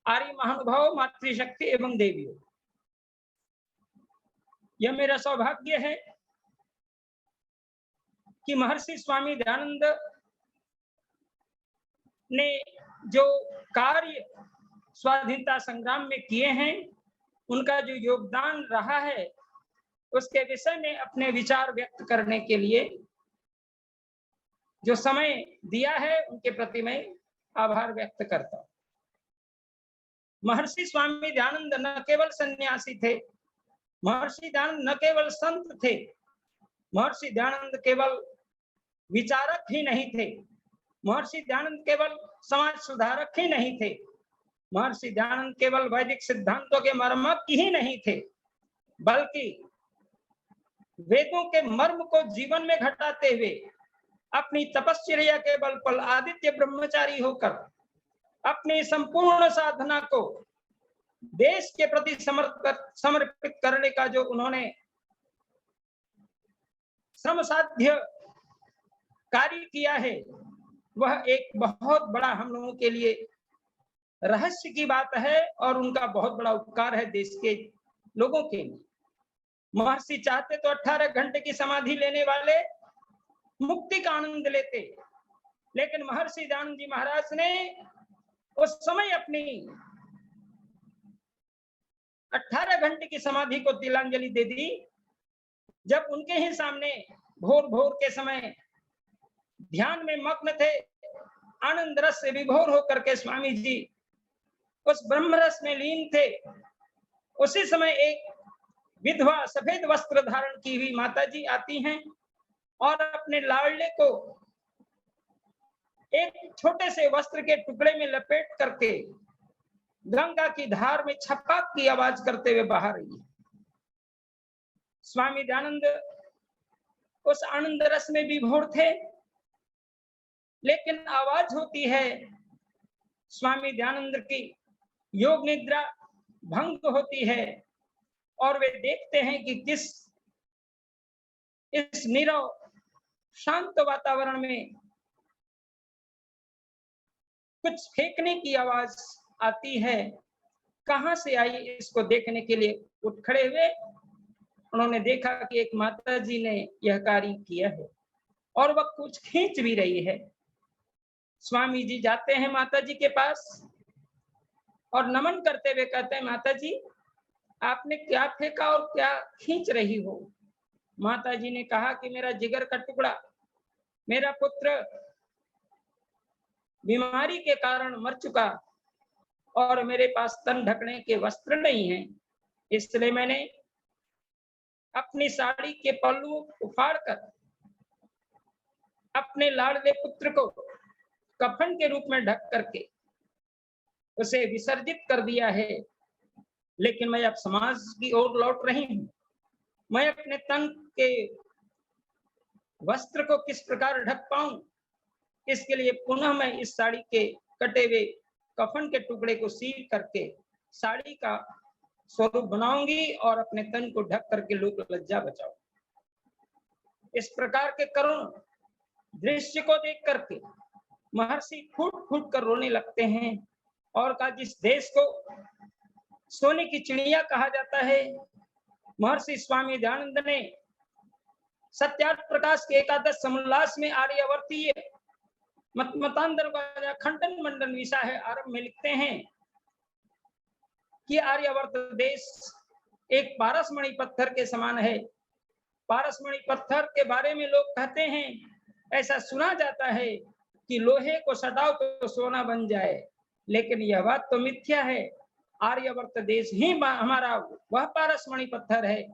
आर्य महानुभाव, मातृशक्ति एवं देवियों, यह मेरा सौभाग्य है कि महर्षि स्वामी दयानंद ने जो कार्य स्वाधीनता संग्राम में किए हैं, उनका जो योगदान रहा है, उसके विषय में अपने विचार व्यक्त करने के लिए जो समय दिया है, उनके प्रति मैं आभार व्यक्त करता हूं। महर्षि स्वामी दयानंद न केवल सन्यासी थे, महर्षि दयानंद न केवल संत थे, महर्षि दयानंद केवल विचारक ही नहीं थे, महर्षि दयानंद केवल समाज सुधारक ही नहीं थे, महर्षि दयानंद केवल वैदिक सिद्धांतों के मर्मज्ञ ही नहीं थे, बल्कि वेदों के मर्म को जीवन में घटाते हुए अपनी तपश्चर्या के बल पर आदित्य ब्रह्मचारी होकर अपनी संपूर्ण साधना को देश के प्रति समर्पित करने का जो उन्होंने श्रम साध्य कार्य किया है, वह एक बहुत बड़ा हम लोगों के लिए रहस्य की बात है और उनका बहुत बड़ा उपकार है देश के लोगों के लिए। महर्षि चाहते तो 18 घंटे की समाधि लेने वाले मुक्ति का आनंद लेते, लेकिन महर्षि दयानंद जी महाराज ने उस समय अपनी 18 घंटे की समाधि को तिलांजलि दे दी, जब उनके ही सामने भोर भोर के समय ध्यान में मग्न थे, आनंद रस से विभोर होकर के स्वामी जी उस ब्रह्म रस में लीन थे। उसी समय एक विधवा सफेद वस्त्र धारण की हुई माता जी आती हैं और अपने लाडले को एक छोटे से वस्त्र के टुकड़े में लपेट करके गंगा की धार में छपाक की आवाज करते हुए बाहर आई है। स्वामी दयानंद उस आनंद रस में विभोर थे, लेकिन आवाज होती है स्वामी दयानंद की योग निद्रा भंग होती है और वे देखते हैं कि किस इस नीरव शांत वातावरण में कुछ फेंकने की आवाज आती है। कहां से आई, इसको देखने के लिए उठ खड़े हुए। उन्होंने देखा कि एक माता जी ने यह कार्य किया है और वह कुछ खींच भी रही है। स्वामी जी जाते हैं माता जी के पास और नमन करते हुए कहते हैं, माता जी आपने क्या फेंका और क्या खींच रही हो? माता जी ने कहा कि मेरा जिगर का टुकड़ा, मेरा पुत्र बीमारी के कारण मर चुका और मेरे पास तन ढकने के वस्त्र नहीं है, इसलिए मैंने अपनी साड़ी के पल्लू उखाड़कर अपने लाडले पुत्र को कफन के रूप में ढक करके उसे विसर्जित कर दिया है। लेकिन मैं अब समाज की ओर लौट रही हूं। मैं अपने तन के वस्त्र को किस प्रकार ढक पाऊं, इसके लिए पुनः मैं इस साड़ी के कटे हुए कफन के टुकड़े को सील करके साड़ी का स्वरूप बनाऊंगी और अपने तन को ढक करके लोक लज्जा बचाऊं। इस प्रकार के करुण दृश्य को देख करके महर्षि फूट फूट कर रोने लगते हैं और कहा, जिस देश को सोने की चिड़िया कहा जाता है, महर्षि स्वामी दयानंद ने सत्यार्थ प्रकाश के एकादश समोल्लास में आर्यावर्तीय मतांतर का खंडन मंडन विषय है आरंभ में लिखते हैं कि आर्यावर्त देश एक पारसमणि पत्थर के समान है। पारसमणि पत्थर के बारे में लोग कहते हैं, ऐसा सुना जाता है कि लोहे को सटाओ तो सोना बन जाए, लेकिन यह बात तो मिथ्या है। आर्यावर्त देश ही हमारा वह पारसमणि पत्थर है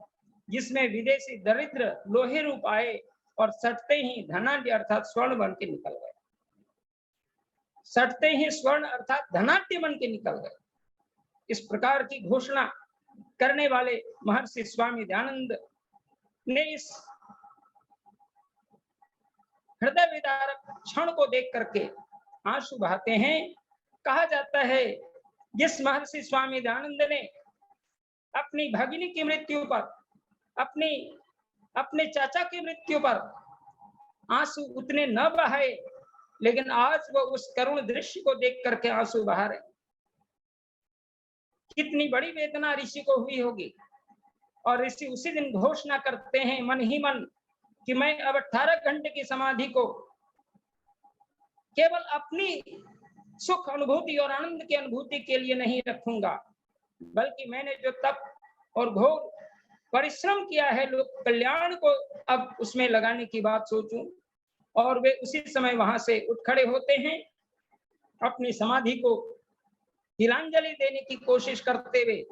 जिसमें विदेशी दरिद्र लोहे रूप आए और सटते ही धनाढ्य अर्थात स्वर्ण बन के निकल गए। सटते ही स्वर्ण अर्थात धनाढ्य बन के निकल गए। इस प्रकार की घोषणा करने वाले महर्षि स्वामी दयानंद ने इस हृदय विदारक क्षण को देख करके आंसू बहाते हैं। कहा जाता है, जिस महर्षि स्वामी दयानंद ने अपनी भगिनी की मृत्यु पर, अपने चाचा की मृत्यु पर आंसू उतने न बहाए, लेकिन आज वो उस करुण दृश्य को देख करके आंसू बहा रहे। कितनी बड़ी वेदना ऋषि को हुई होगी। और ऋषि उसी दिन घोषणा करते हैं मन ही मन कि मैं अब 18 घंटे की समाधि को केवल अपनी सुख अनुभूति और आनंद की अनुभूति के लिए नहीं रखूंगा, बल्कि मैंने जो तप और घोर परिश्रम किया है लोक कल्याण को अब उसमें लगाने की बात सोचूं। और वे उसी समय वहां से उठ खड़े होते हैं, अपनी समाधि को तिलांजलि देने की कोशिश करते हुए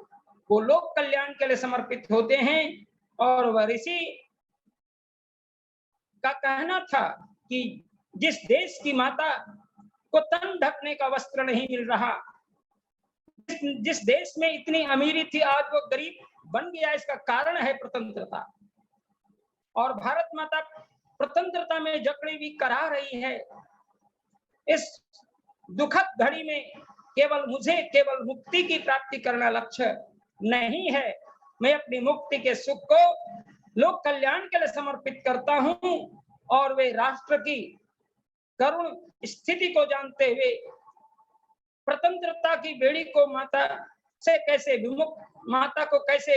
वो लोक कल्याण के लिए समर्पित होते हैं। और वह ऋषि का कहना था कि जिस देश की माता को तन ढकने का वस्त्र नहीं मिल रहा, जिस देश में इतनी अमीरी थी, आज वो गरीब बन गया, इसका कारण है प्रतंत्रता। और भारत माता प्रतंत्रता में जकड़ी हुई करा रही है। इस दुखद घड़ी में मुझे केवल मुक्ति की प्राप्ति करना लक्ष्य नहीं है, मैं अपनी मुक्ति के सुख को लोक कल्याण के लिए समर्पित करता हूं। और वे राष्ट्र की करुण स्थिति को जानते हुए प्रतंत्रता की बेड़ी को माता से कैसे माता को कैसे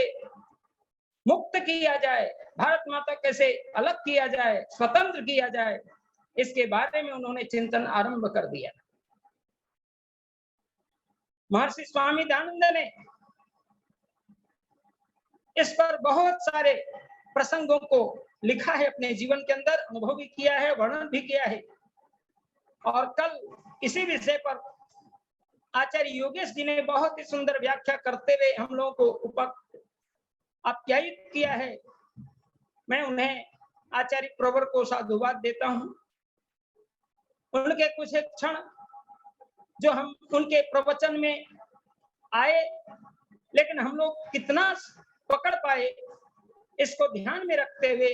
मुक्त किया जाए, भारत माता कैसे अलग किया जाए, स्वतंत्र किया जाए, इसके बारे में उन्होंने चिंतन आरंभ कर दिया। महर्षि स्वामी दयानंद ने इस पर बहुत सारे प्रसंगों को लिखा है, अपने जीवन के अंदर अनुभव भी किया है, वर्णन भी किया है। और कल इसी विषय पर आचार्य योगेश जी ने बहुत ही सुंदर व्याख्या करते हुए हम लोगों को आप्यायित किया है। मैं उन्हें आचार्य प्रवर को साधुवाद देता हूं। उनके कुछ एक क्षण जो हम उनके प्रवचन में आए, लेकिन हम लोग कितना पकड़ पाए, इसको ध्यान में रखते हुए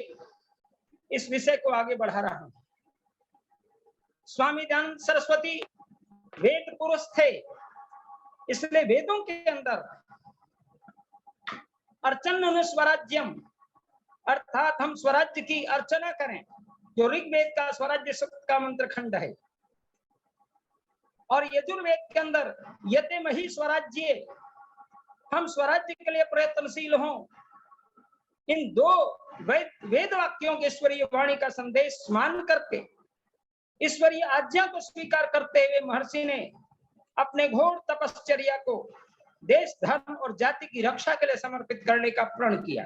इस विषय को आगे बढ़ा रहा हूं। स्वामी दयानंद सरस्वती वेद पुरुष थे, इसलिए वेदों के अंदर अर्चन स्वराज्यम, अर्थात हम स्वराज्य की अर्चना करें, जो ऋग्वेद का स्वराज्य सूक्त का मंत्र खंड है। और यजुर्वेद के अंदर यते मही स्वराज्य, हम स्वराज्य के लिए प्रयत्नशील हों। इन दो वेद वाक्यों के ईश्वरीय वाणी का संदेश मान करके ईश्वरीय आज्ञा को स्वीकार करते हुए महर्षि ने अपने घोर तपश्चर्या को देश, धर्म और जाति की रक्षा के लिए समर्पित करने का प्रण किया।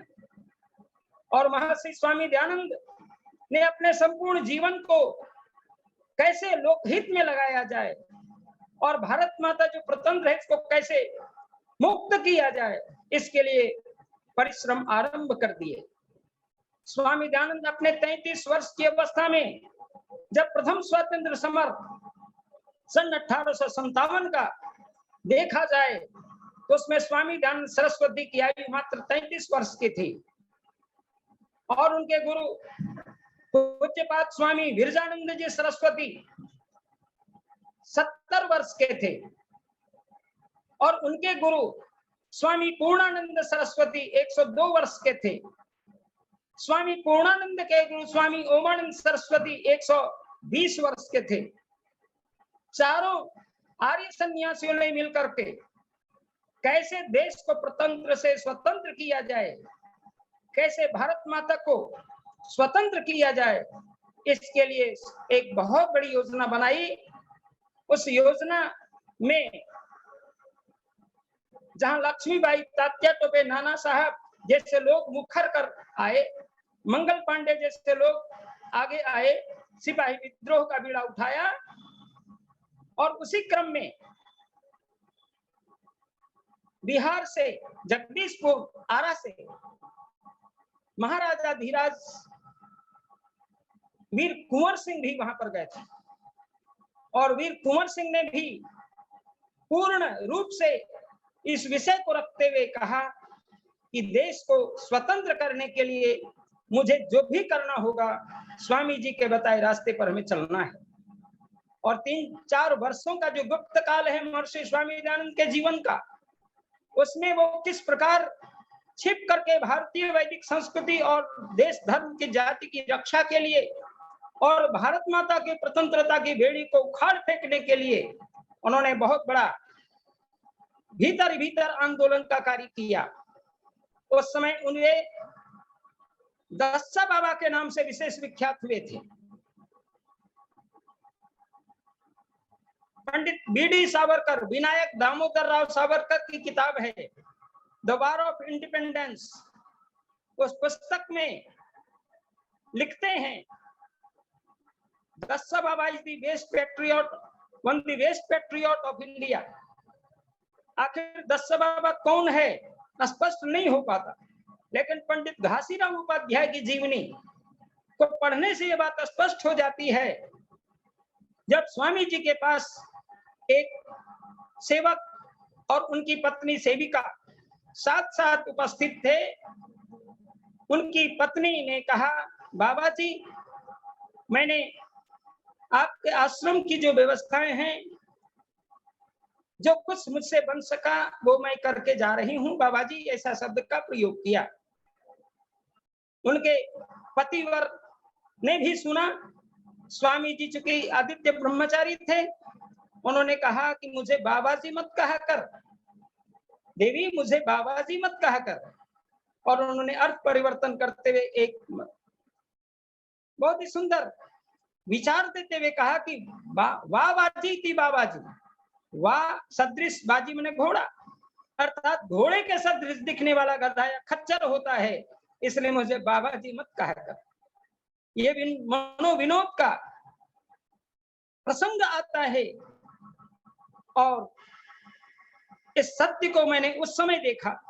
और महर्षि स्वामी दयानंद ने अपने संपूर्ण जीवन को कैसे लोकहित में लगाया जाए और भारत माता जो प्रतंत्र है इसको कैसे मुक्त किया जाए, इसके लिए परिश्रम आरंभ कर दिए। स्वामी दयानंद अपने 33 वर्ष की अवस्था में जब प्रथम स्वतंत्र समर सन 1857 का देखा जाए तो उसमें स्वामी दयानंद सरस्वती की आयु मात्र 33 वर्ष की थी। और उनके गुरु पूज्यपाद स्वामी विरजानंद जी सरस्वती 70 वर्ष के थे। और उनके गुरु स्वामी पूर्णानंद सरस्वती 102 वर्ष के थे। स्वामी पूर्णानंद के गुरु स्वामी ओमानंद सरस्वती 120 वर्ष के थे। चारों आर्य सन्यासियों ने मिलकर के कैसे देश को प्रतंत्र से स्वतंत्र किया जाए, कैसे भारत माता को स्वतंत्र किया जाए, इसके लिए एक बहुत बड़ी योजना बनाई। उस योजना में जहां लक्ष्मीबाई, तात्या टोपे, नाना साहब जैसे लोग मुखर कर आए, मंगल पांडे जैसे लोग आगे आए, सिपाही विद्रोह का बीड़ा उठाया। और उसी क्रम में बिहार से, जगदीशपुर, आरा से महाराजा धीराज वीर कुंवर सिंह भी वहां पर गए थे। और वीर कुंवर सिंह ने भी पूर्ण रूप से इस विषय को रखते हुए कहा कि देश को स्वतंत्र करने के लिए मुझे जो भी करना होगा स्वामी जी के बताए रास्ते पर हमें चलना है। और 3-4 वर्षों का जो गुप्त काल है महर्षि स्वामी दयानंद के जीवन का, उसमें वो किस प्रकार छिप करके भारतीय वैदिक संस्कृति और देश, धर्म की, जाति की रक्षा के लिए और भारत माता की स्वतंत्रता की बेड़ी को उखाड़ फेंकने के लिए उन्होंने बहुत बड़ा भीतर भीतर आंदोलन का कार्य किया। उस समय उन्हें दस्सा बाबा के नाम से विशेष विख्यात हुए थे। पंडित बीडी सावरकर, विनायक दामोदर राव सावरकर की किताब है द वॉर ऑफ इंडिपेंडेंस। उस पुस्तक में लिखते हैं Dassa Baba is the best patriot, one the best patriot of India. आखिर दस्सा बाबा कौन है स्पष्ट नहीं हो पाता, लेकिन पंडित घासीराम उपाध्याय की जीवनी को पढ़ने से यह बात स्पष्ट हो जाती है। जब स्वामी जी के पास एक सेवक और उनकी पत्नी सेविका साथ साथ उपस्थित थे, उनकी पत्नी ने कहा, बाबा जी, मैंने आपके आश्रम की जो व्यवस्थाएं हैं, जो कुछ मुझसे बन सका वो मैं करके जा रही हूं। बाबा जी ऐसा शब्द का प्रयोग किया। उनके पतिवर ने भी सुना। स्वामी जी चूंकि आदित्य ब्रह्मचारी थे, उन्होंने कहा कि मुझे बाबा जी मत कहा कर, देवी मुझे बाबा जी मत कहा कर। और उन्होंने अर्थ परिवर्तन करते हुए एक बहुत ही सुंदर विचार देते हुए कहा कि वाह बाजी थी बाबा जी, वाह सदृश, बाजी मैंने घोड़ा, अर्थात घोड़े के सदृश दिखने वाला गधा या खच्चर होता है, इसलिए मुझे बाबा जी मत कहा कर। ये मनोविनोद का प्रसंग आता है और इस सत्य को मैंने उस समय देखा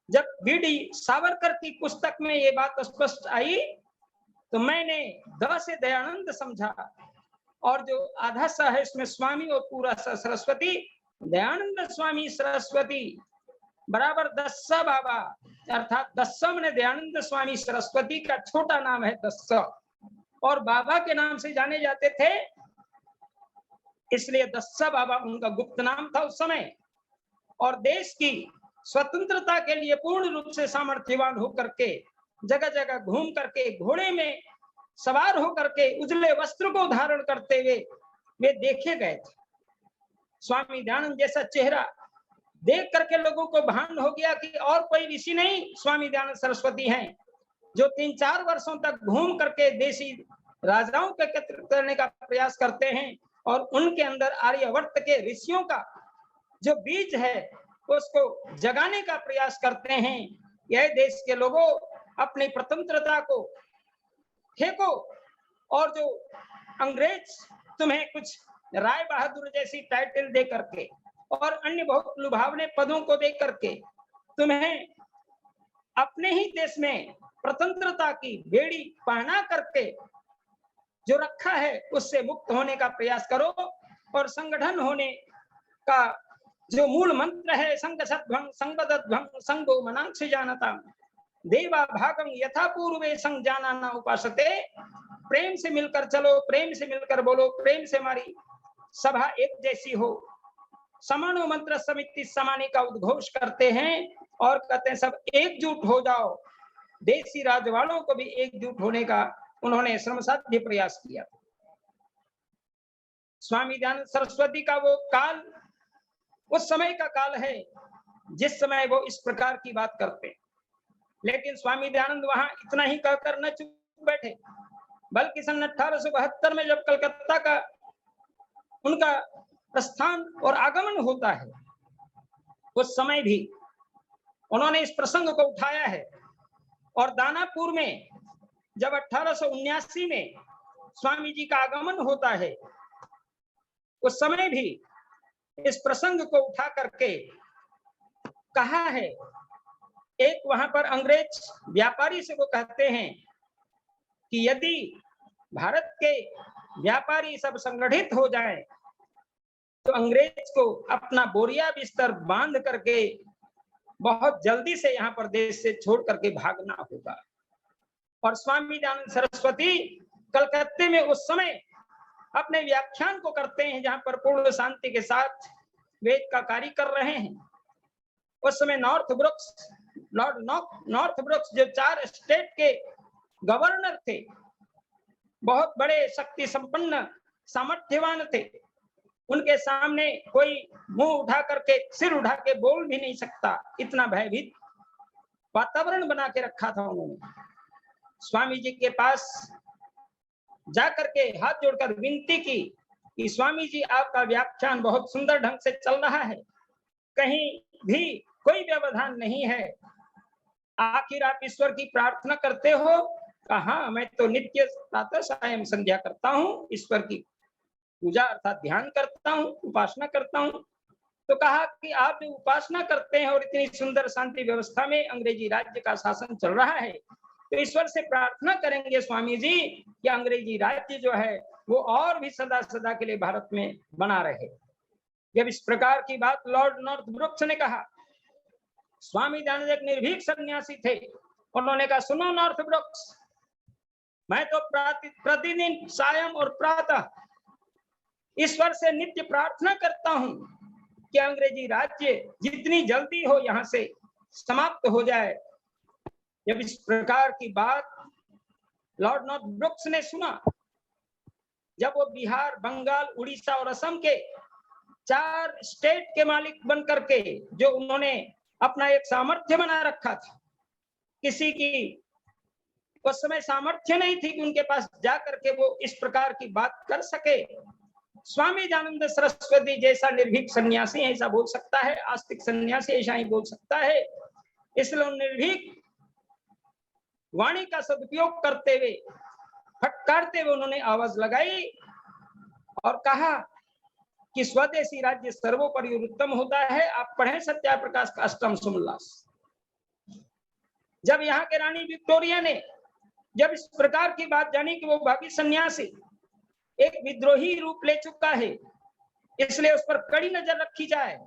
जब बीडी सावरकर की पुस्तक में ये बात स्पष्ट आई, तो मैंने द से दयानंद समझा और जो आधा सा है इसमें स्वामी और पूरा सा सरस्वती, दयानंद स्वामी सरस्वती बराबर दस्सा बाबा, अर्थात दस्सा मैंने दयानंद स्वामी सरस्वती का छोटा नाम है दस्सा, और बाबा के नाम से जाने जाते थे, इसलिए दस्सा बाबा उनका गुप्त नाम था उस समय। और देश की स्वतंत्रता के लिए पूर्ण रूप से सामर्थ्यवान होकर के जगह जगह घूम करके घोड़े में सवार होकर के उजले वस्त्र को धारण करते हुए वे देखे गए थे। स्वामी दयानंद जैसा चेहरा देख करके लोगों को भान हो गया कि और कोई ऋषि नहीं, स्वामी दयानंद सरस्वती हैं, जो 3-4 वर्षों तक घूम करके देशी राजाओं को एकत्रित करने का प्रयास करते हैं और उनके अंदर आर्यवर्त के ऋषियों का जो बीज है उसको जगाने का प्रयास करते हैं। यह देश के लोगों अपनी स्वतंत्रता को फेंको, और जो अंग्रेज तुम्हें कुछ राय बहादुर जैसी टाइटल दे करके और अन्य बहुत लुभावने पदों को दे करके तुम्हें अपने ही देश में स्वतंत्रता की बेड़ी पहना करके जो रखा है उससे मुक्त होने का प्रयास करो। और संगठन होने का जो मूल मंत्र है, संग सद्भंग संगदद्भंग संगो मनांश जानता देवा भागम यथा पूर्वे संग जाना ना उपासते। प्रेम से मिलकर चलो, प्रेम से मिलकर बोलो, प्रेम से हमारी सभा एक जैसी हो। समानो मंत्र समिति समाने का उद्घोष करते हैं और कहते हैं सब एकजुट हो जाओ। देसी राजवाड़ों को भी एकजुट होने का उन्होंने श्रमसाध्य प्रयास किया। स्वामी दयानंद सरस्वती का वो काल उस समय का काल है जिस समय वो इस प्रकार की बात करते हैं। लेकिन स्वामी दयानंद वहां इतना ही कहकर न चुप बैठे, बल्कि सन 1872 में जब कलकत्ता का उनका प्रस्थान और आगमन होता है, उस समय भी उन्होंने इस प्रसंग को उठाया है। और दानापुर में जब 1879 में स्वामी जी का आगमन होता है, उस समय भी इस प्रसंग को उठा करके कहा है। एक वहां पर अंग्रेज व्यापारी से वो कहते हैं कि यदि भारत के व्यापारी सब संगठित हो जाएं, तो अंग्रेज को अपना बोरिया बिस्तर बांध करके बहुत जल्दी से यहाँ पर देश से छोड़ करके भागना होगा। और स्वामी दयानंद सरस्वती कलकत्ते में उस समय अपने व्याख्यान को करते हैं, जहां पर पूर्ण शांति के साथ वेद का कार्य कर रहे हैं। उस समय नॉर्थ ब्रुक्स जो 4 स्टेट के गवर्नर थे, बहुत बड़े शक्ति संपन्न सामर्थ्यवान थे। उनके सामने कोई मुंह उठा करके सिर उठा के बोल भी नहीं सकता, इतना भयभीत वातावरण बना के रखा था उन्होंने। स्वामी जी के पास जाकर के हाथ जोड़कर विनती की कि स्वामी जी आपका व्याख्यान बहुत सुंदर ढंग से चल रहा है, कहीं भी कोई व्यवधान नहीं है, आखिर आप ईश्वर की प्रार्थना करते हो? कहा मैं तो नित्य प्रातः सायं संध्या करता हूँ, ईश्वर की पूजा अर्थात ध्यान करता हूँ, उपासना करता हूँ। तो कहा कि आप जो उपासना करते हैं और इतनी सुंदर शांति व्यवस्था में अंग्रेजी राज्य का शासन चल रहा है, तो ईश्वर से प्रार्थना करेंगे स्वामी जी कि अंग्रेजी राज्य जो है वो और भी सदा सदा के लिए भारत में बना रहे। जब इस प्रकार की बात लॉर्ड नॉर्थब्रुक्स ने कहा, स्वामी दयानंद एक निर्भीक सन्यासी थे, उन्होंने कहा सुनो नॉर्थब्रुक्स, मैं तो प्रतिदिन सायं और प्रातः ईश्वर से नित्य प्रार्थना करता हूं कि अंग्रेजी राज्य जितनी जल्दी हो यहां से समाप्त हो जाए। जब इस प्रकार की बात लॉर्ड नॉर्थब्रुक्स ने सुना, जब वो बिहार, बंगाल, उड़ीसा और असम के 4 स्टेट के मालिक बन करके जो उन्होंने अपना एक सामर्थ्य बना रखा था, किसी की उस समय सामर्थ्य नहीं थी कि उनके पास जा करके वो इस प्रकार की बात कर सके। स्वामी दयानंद सरस्वती जैसा निर्भीक सन्यासी ऐसा बोल सकता है, आस्तिक सन्यासी ऐसा ही बोल सकता है। इसलिए निर्भीक वाणी का सदुपयोग करते हुए, फटकारते हुए उन्होंने आवाज लगाई और कहा कि स्वदेशी राज्य सर्वोपरि और उत्तम होता है। आप पढ़ें सत्याप्रकाश का अष्टम सुमोल्लास। जब यहाँ के रानी विक्टोरिया ने जब इस प्रकार की बात जानी कि वो बाकी सन्यासी एक विद्रोही रूप ले चुका है, इसलिए उस पर कड़ी नजर रखी जाए,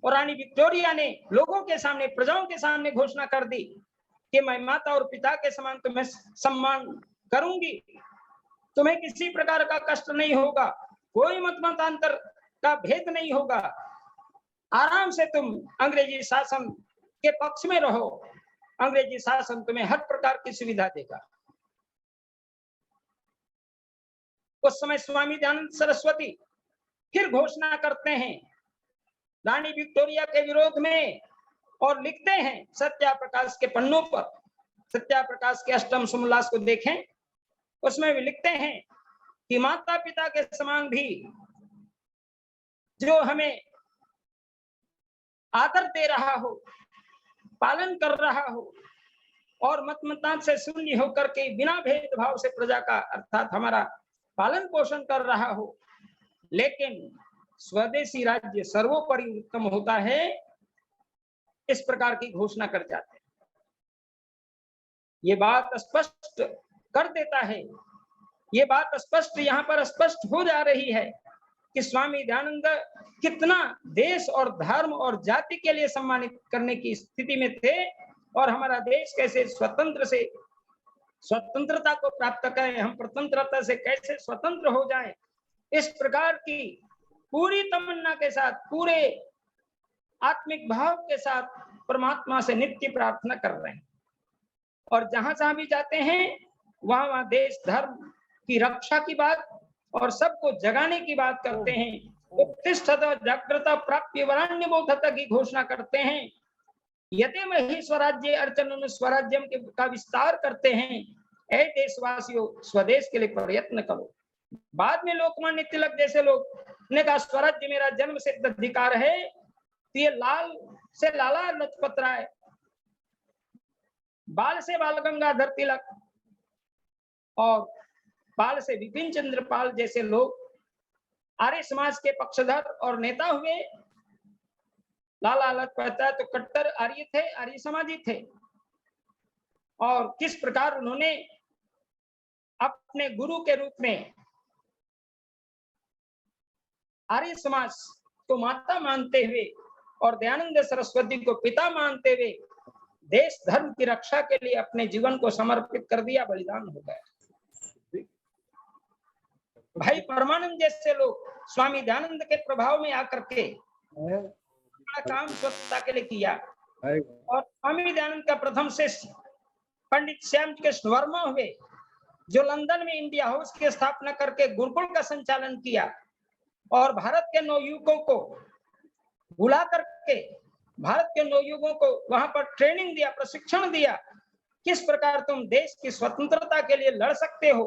और रानी विक्टोरिया ने लोगों के सामने, प्रजाओं के सामने घोषणा कर दी कि मैं माता और पिता के समान तुम्हें सम्मान करूंगी, तुम्हें किसी प्रकार का कष्ट नहीं होगा, कोई मतांतर का भेद नहीं होगा, आराम से तुम अंग्रेजी शासन के पक्ष में रहो, अंग्रेजी शासन तुम्हें हर प्रकार की सुविधा देगा। उस समय स्वामी दयानंद सरस्वती फिर घोषणा करते हैं रानी विक्टोरिया के विरोध में और लिखते हैं सत्याप्रकाश के पन्नों पर। सत्याप्रकाश के अष्टम सुमोल्लास को देखें, उसमें भी लिखते हैं कि माता पिता के समान भी जो हमें आदर दे रहा हो, पालन कर रहा हो और मतमतांत से शून्य होकर के बिना भेदभाव से प्रजा का अर्थात हमारा पालन पोषण कर रहा हो, लेकिन स्वदेशी राज्य सर्वोपरि उत्तम होता है, इस प्रकार की घोषणा कर जाते हैं। ये बात स्पष्ट कर देता है, ये बात स्पष्ट यहाँ पर स्पष्ट हो जा रही है कि स्वामी दयानंद कितना देश और धर्म और जाति के लिए सम्मानित करने की स्थिति में थे, और हमारा देश कैसे स्वतंत्रता को प्राप्त करें, हम प्रतंत्रता से कैसे स्वतंत्र हो जाएं, इस प्रकार की पूरी तमन्ना के साथ, पूरे आत्मिक भाव के साथ परमात्मा से नित्य प्रार्थना कर रहे हैं। और जहां जहां भी जाते हैं वहां वहां देश धर्म की रक्षा की बात और सबको जगाने की बात करते हैं। उत्तिष्ठत जागृत प्राप्य वराण्य बोधत की घोषणा करते हैं। यदि मही स्वराज्य अर्चन स्वराज्यम का विस्तार करते हैं, ऐ देशवासियों स्वदेश के लिए प्रयत्न करो। बाद में लोकमान्य तिलक जैसे लोग ने कहा स्वराज्य मेरा जन्म सिद्ध अधिकार है, तो ये लाल से लाला लजपत राय, बाल से बाल गंगाधर तिलक और पाल से विपिन चंद्र पाल जैसे लोग आर्य समाज के पक्षधर और नेता हुए। लाला लजपत राय तो कट्टर आर्य थे, आर्य समाजी थे, और किस प्रकार उन्होंने अपने गुरु के रूप में आर्य समाज को माता मानते हुए और दयानंद सरस्वती को पिता मानते हुए देश धर्म की रक्षा के लिए अपने जीवन को समर्पित कर दिया, बलिदान हो गया। भाई परमानंद जैसे लोग स्वामी दयानंद के प्रभाव में आकर के बड़ा काम स्वच्छता के लिए किया, और स्वामी दयानंद का प्रथम शिष्य पंडित श्याम कृष्ण वर्मा हुए, जो लंदन में इंडिया हाउस की स्थापना करके गुरुकुल का संचालन किया और भारत के नवयुवकों को बुला करके भारत के नवयुवकों को वहां पर ट्रेनिंग दिया, प्रशिक्षण दिया, किस प्रकार तुम देश की स्वतंत्रता के लिए लड़ सकते हो,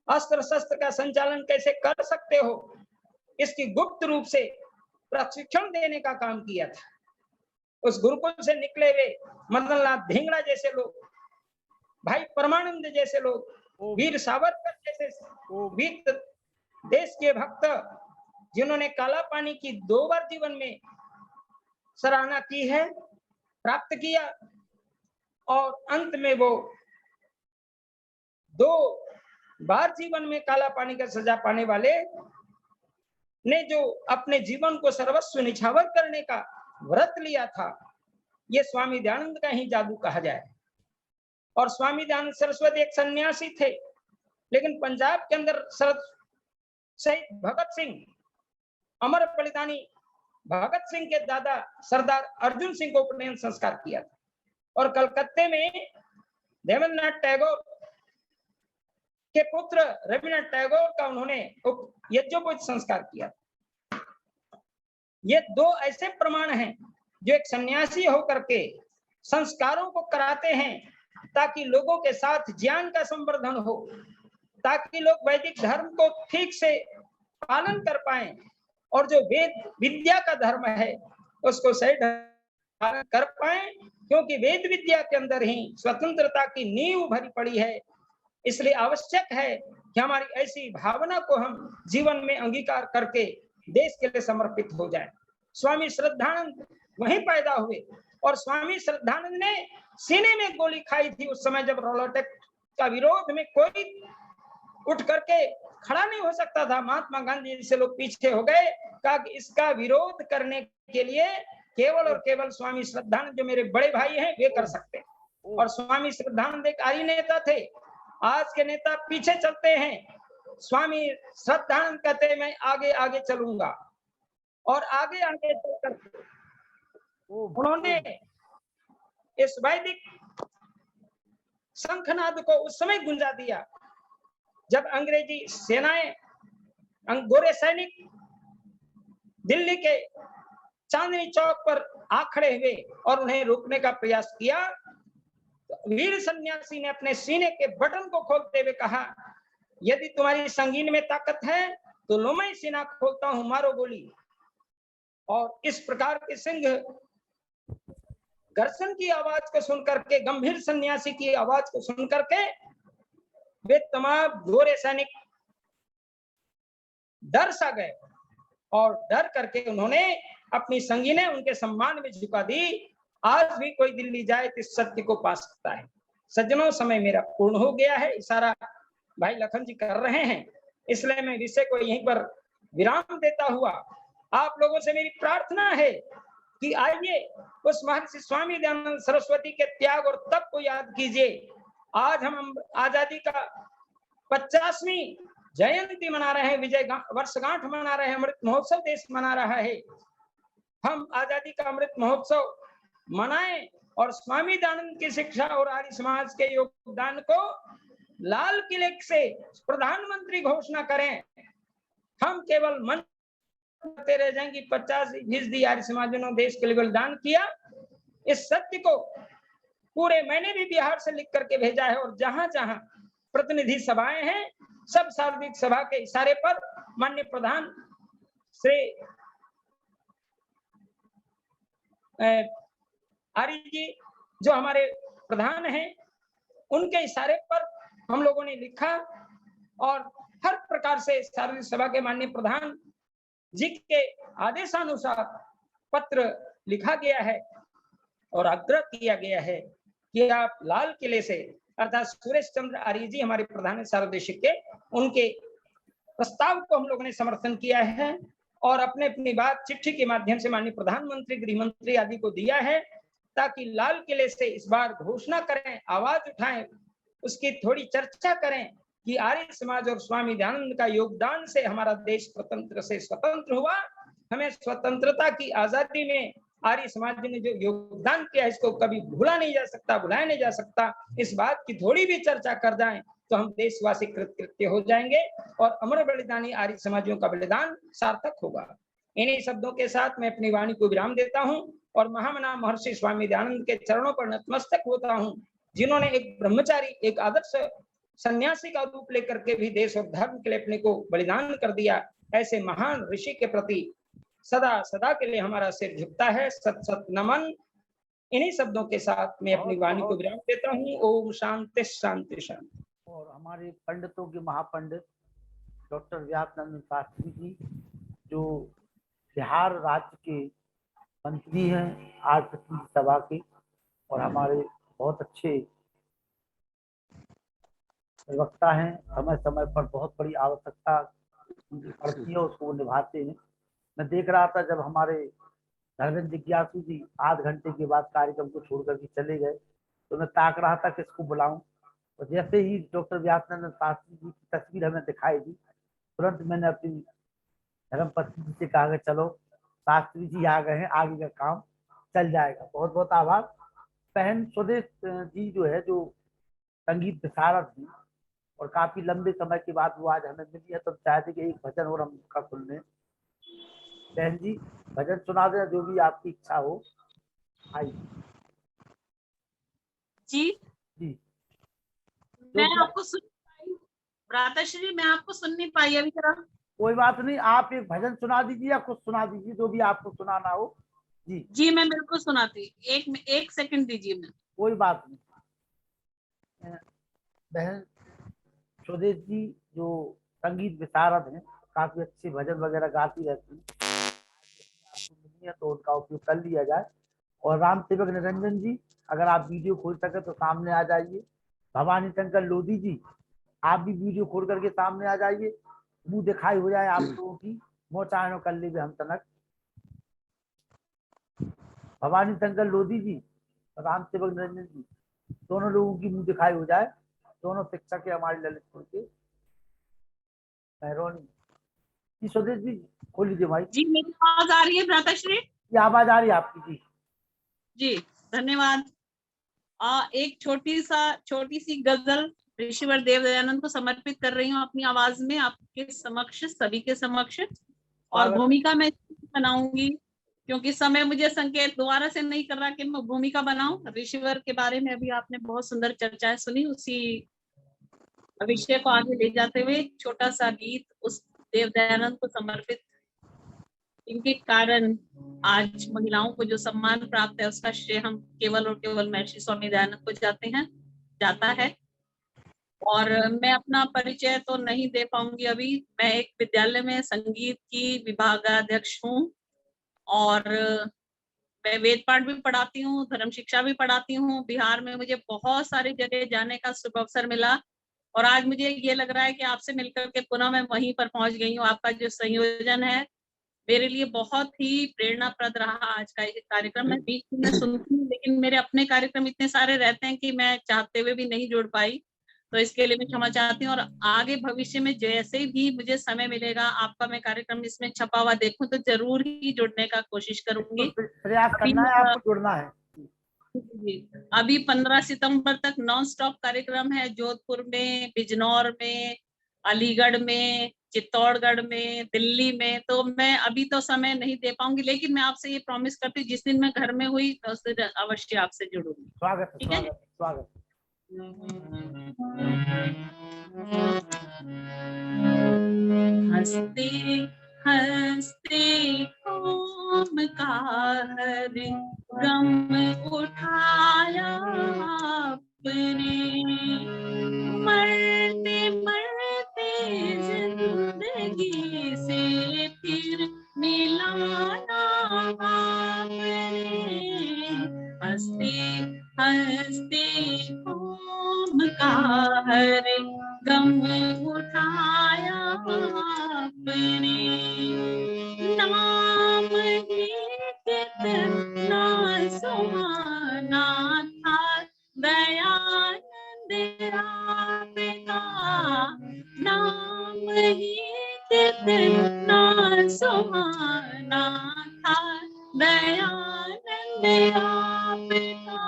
अस्त्र शस्त्र का संचालन कैसे कर सकते हो, इसकी गुप्त रूप से प्रशिक्षण देने का काम किया था। उस गुरुकुल से निकले हुए मदनलाल धिंगड़ा जैसे लोग, भाई परमानंद जैसे लोग, वीर सावरकर जैसे वीर देश के भक्त, जिन्होंने काला पानी की 2 बार जीवन में सराहना की है, प्राप्त किया, और अंत में वो 2 बार जीवन में काला पानी का सजा पाने वाले ने जो अपने जीवन को सर्वस्व निछावर करने का व्रत लिया था, ये स्वामी दयानंद का ही जादू कहा जाए। और स्वामी दयानंद सरस्वती एक सन्यासी थे, लेकिन पंजाब के अंदर शहीद भगत सिंह, अमर बलिदानी भगत सिंह के दादा सरदार अर्जुन सिंह को उपनयन संस्कार किया था, और कलकत्ते में देवेंद्रनाथ टैगोर के पुत्र रविन्द्रनाथ टैगोर का उन्होंने यज्ञोपवीत संस्कार किया। ये 2 ऐसे प्रमाण हैं जो एक सन्यासी होकर के संस्कारों को कराते हैं, ताकि लोगों के साथ ज्ञान का संवर्धन हो, ताकि लोग वैदिक धर्म को ठीक से पालन कर पाएं, और जो वेद विद्या का धर्म है उसको सही पालन कर पाएं, क्योंकि वेद विद्या के अंदर ही स्वतंत्रता की नींव भरी पड़ी है। इसलिए आवश्यक है कि हमारी ऐसी भावना को हम जीवन में अंगीकार करके देश के लिए समर्पित हो जाए। स्वामी श्रद्धानंद वहीं पैदा हुए, और स्वामी श्रद्धानंद ने सीने में गोली खाई थी उस समय जब रॉलेट एक्ट का विरोध में कोई उठ करके खड़ा नहीं हो सकता था। महात्मा गांधी से लोग पीछे हो गए, कहा कि इसका विरोध करने के लिए केवल और केवल स्वामी श्रद्धानंद, जो मेरे बड़े भाई हैं, वे कर सकते हैं। और स्वामी श्रद्धानंद एक आर्य नेता थे। आज के नेता पीछे चलते हैं, स्वामी श्रद्धानंद कहते मैं आगे आगे चलूंगा, और आगे आगे चलकर उन्होंने इस वैदिक शंखनाद को उस समय गुंजा दिया जब अंग्रेजी सेनाएं, गोरे सैनिक दिल्ली के चांदनी चौक पर आ खड़े हुए और उन्हें रोकने का प्रयास किया। तो वीर सन्यासी ने अपने सीने के बटन को खोलते हुए कहा, यदि तुम्हारी संगीन में ताकत है तो लो, मैं सीना खोलता हूं, मारो गोली। और इस प्रकार के सिंह घर्षण की आवाज को सुनकर के, गंभीर सन्यासी की आवाज को सुनकर के वे तमाम गोरे सैनिक डर सा गए, और डर करके उन्होंने अपनी संगीनें उनके सम्मान में झुका दी। आज भी कोई दिल्ली जाए तो इस सत्य को पा सकता है। सज्जनों, समय मेरा पूर्ण हो गया है, इशारा भाई लखन जी कर रहे हैं, इसलिए मैं विषय को यहीं पर विराम देता हुआ आप लोगों से मेरी प्रार्थना है कि आइए उस महर्षि स्वामी दयानंद सरस्वती के त्याग और तप को याद कीजिए। आज हम आजादी का 50वीं जयंती मना रहे हैं, विजय वर्षगांठ मना रहे हैं, अमृत महोत्सव देश मना रहा है। हम आजादी का अमृत महोत्सव मनाएं और स्वामी दयानंद की शिक्षा और आर्य समाज के योगदान को लाल किले से प्रधानमंत्री घोषणा करें। हम केवल मन करते रह जाएंगे 50% आर्य समाज ने देश के लिए बलिदान किया। इस सत्य को पूरे मैंने भी बिहार से लिख करके भेजा है, और जहां जहां प्रतिनिधि सभाएं हैं, सब सार्वजनिक सभा के इशारे पर माननीय प्रधान श्री आर्य जी जो हमारे प्रधान हैं, उनके इशारे पर हम लोगों ने लिखा, और हर प्रकार से सार्वजनिक सभा के माननीय प्रधान जी के आदेशानुसार पत्र लिखा गया है और आग्रह किया गया है कि आप लाल किले से, अर्थात सुरेश चंद्र आर्य जी हमारे प्रधान सार्वदेशिक के, उनके प्रस्ताव को हम लोगों ने समर्थन किया है, और अपने अपनी बात चिट्ठी के माध्यम से माननीय प्रधानमंत्री, गृह मंत्री आदि को दिया है, ताकि लाल किले से इस बार घोषणा करें, आवाज उठाएं, उसकी थोड़ी चर्चा करें कि आर्य समाज और स्वामी दयानंद का योगदान से हमारा देश स्वतंत्र से स्वतंत्र हुआ। हमें स्वतंत्रता की आजादी में आर्य समाज ने जो योगदान किया है, इसको कभी भूला नहीं जा सकता, भुलाया नहीं जा सकता। इस बात की थोड़ी भी चर्चा कर जाएं, तो हम देशवासी कृतकृत्य हो जाएंगे और अमर बलिदानी आर्य समाजियों का बलिदान सार्थक होगा। इन्हीं शब्दों के साथ मैं अपनी वाणी को विराम देता हूं और महामना महर्षि स्वामी दयानंद के चरणों पर नतमस्तक होता हूं, जिन्होंने एक ब्रह्मचारी, एक आदर्श सन्यासी का रूप लेकर के भी देश और धर्म के लिए अपने को बलिदान कर दिया। ऐसे महान ऋषि के प्रति सदा सदा के लिए हमारा सिर झुकता है। सत सत नमन। इन्हीं शब्दों के साथ मैं अपनी वाणी को विराम देता हूँ। ओम शांति शांति शांति। और हमारे पंडितों के महापंडित डॉक्टर व्यासनंद शास्त्री जी, जो बिहार राज्य के मंत्री हैं आज प्रतिनिधि सभा के, और हमारे बहुत अच्छे प्रवक्ता हैं, समय समय पर बहुत बड़ी आवश्यकता उनकी पड़ती है, उसको वो निभाते हैं। मैं देख रहा था जब हमारे धर्मेंद्र जिज्ञासु जी आध घंटे के बाद कार्यक्रम को छोड़ करके चले गए, तो मैं ताक रहा था किसको बुलाऊं, और जैसे ही डॉक्टर व्यासनंद शास्त्री जी की तस्वीर हमें दिखाई दी, तुरंत मैंने अपनी धर्मपत्नी जी से कहा कि चलो शास्त्री जी आ गए हैं, आगे का काम चल जाएगा। बहुत बहुत आभार। बहन स्वदेश जी जो है, जो संगीत विशारद थी और काफी लंबे समय के बाद वो आज हमें मिली है, तो चाहते कि एक भजन और हम उसका सुन लें। बहन जी भजन सुना दें, जो भी आपकी इच्छा हो। आइए जी जी। मैं आपको सुन पाई, भ्राताश्री मैं आपको सुन नहीं पाई अभी तरह। कोई बात नहीं, आप एक भजन सुना दीजिए या कुछ सुना दीजिए, जो भी आपको सुनाना हो। जी जी मैं बिल्कुल सुनाती, एक सेकंड दीजिए। मैं कोई बात नहीं। बहन स्वदेश जी जो संगीत विशारद हैं, काफी अच्छे भजन वगैरह गाती रहती हैं, आपको मिली है तो उनका उपयोग कर लिया जाए। और राम सेवक निरंजन जी, अगर आप वीडियो खोल सके तो सामने आ जाइए। भवानी शंकर लोधी जी, आप भी वीडियो खोल करके सामने आ जाइए, मुंह दिखाई हो जाए आप लोगों की, मोचायनो कर ली हम तनक। भवानी शंकर लोधी जी, राम सेवक निरंजन जी, दोनों लोगों की मुंह दिखाई हो जाए। दोनों शिक्षक है हमारे ललितपुर के। मेहरबानी जी। स्वदेश जी खोल लीजिए भाई। जी मेरी आवाज आ रही है भ्राताश्री? ये आवाज आ रही है आपकी? जी जी धन्यवाद। एक छोटी सी गजल ऋषिवर देव दयानंद को समर्पित कर रही हूँ अपनी आवाज में आपके समक्ष, सभी के समक्ष। और भूमिका मैं बनाऊंगी, क्योंकि समय मुझे संकेत दोबारा से नहीं कर रहा कि मैं भूमिका बनाऊं। ऋषिवर के बारे में अभी आपने बहुत सुंदर चर्चाएं सुनी, उसी विषय को आगे ले जाते हुए छोटा सा गीत उस देव दयानंद को समर्पित। इनके कारण आज महिलाओं को जो सम्मान प्राप्त है, उसका श्रेय हम केवल और केवल महर्षि स्वामी दयानंद को जाता है। और मैं अपना परिचय तो नहीं दे पाऊंगी अभी। मैं एक विद्यालय में संगीत की विभागाध्यक्ष हूँ, और मैं वेद पाठ भी पढ़ाती हूँ, धर्म शिक्षा भी पढ़ाती हूँ। बिहार में मुझे बहुत सारी जगह जाने का शुभ अवसर मिला, और आज मुझे ये लग रहा है कि आपसे मिलकर के पुनः मैं वहीं पर पहुंच गई हूँ। आपका जो संयोजन है मेरे लिए बहुत ही प्रेरणाप्रद रहा। आज का ये कार्यक्रम मैं बीच में सुनती हूँ, लेकिन मेरे अपने कार्यक्रम इतने सारे रहते हैं कि मैं चाहते हुए भी नहीं जुड़ पाई, तो इसके लिए मैं क्षमा चाहती हूँ। और आगे भविष्य में जैसे भी मुझे समय मिलेगा, आपका मैं कार्यक्रम इसमें छपा हुआ देखूं तो जरूर ही जुड़ने का कोशिश करूंगी। तो प्रयास करना है, आपको जुड़ना है। अभी 15 सितंबर तक नॉन स्टॉप कार्यक्रम है, जोधपुर में, बिजनौर में, अलीगढ़ में, चित्तौड़गढ़ में, दिल्ली में। तो मैं अभी तो समय नहीं दे पाऊंगी, लेकिन मैं आपसे ये प्रॉमिस करती हूँ जिस दिन मैं घर में हुई तो उस दिन अवश्य आपसे जुड़ूंगी। स्वागत है, ठीक है? स्वागत स्वागत। हंसते हंसते होम का हर गम उठाया आपने, मरते मरते जिंदगी से फिर मिलाना आपने। हंसते हंसते होम का हर गम उठाया आपने, नाम ही कितना सुहाना था दयानंद आपका, नाम ही कितना सुहाना था दयानंद आपका,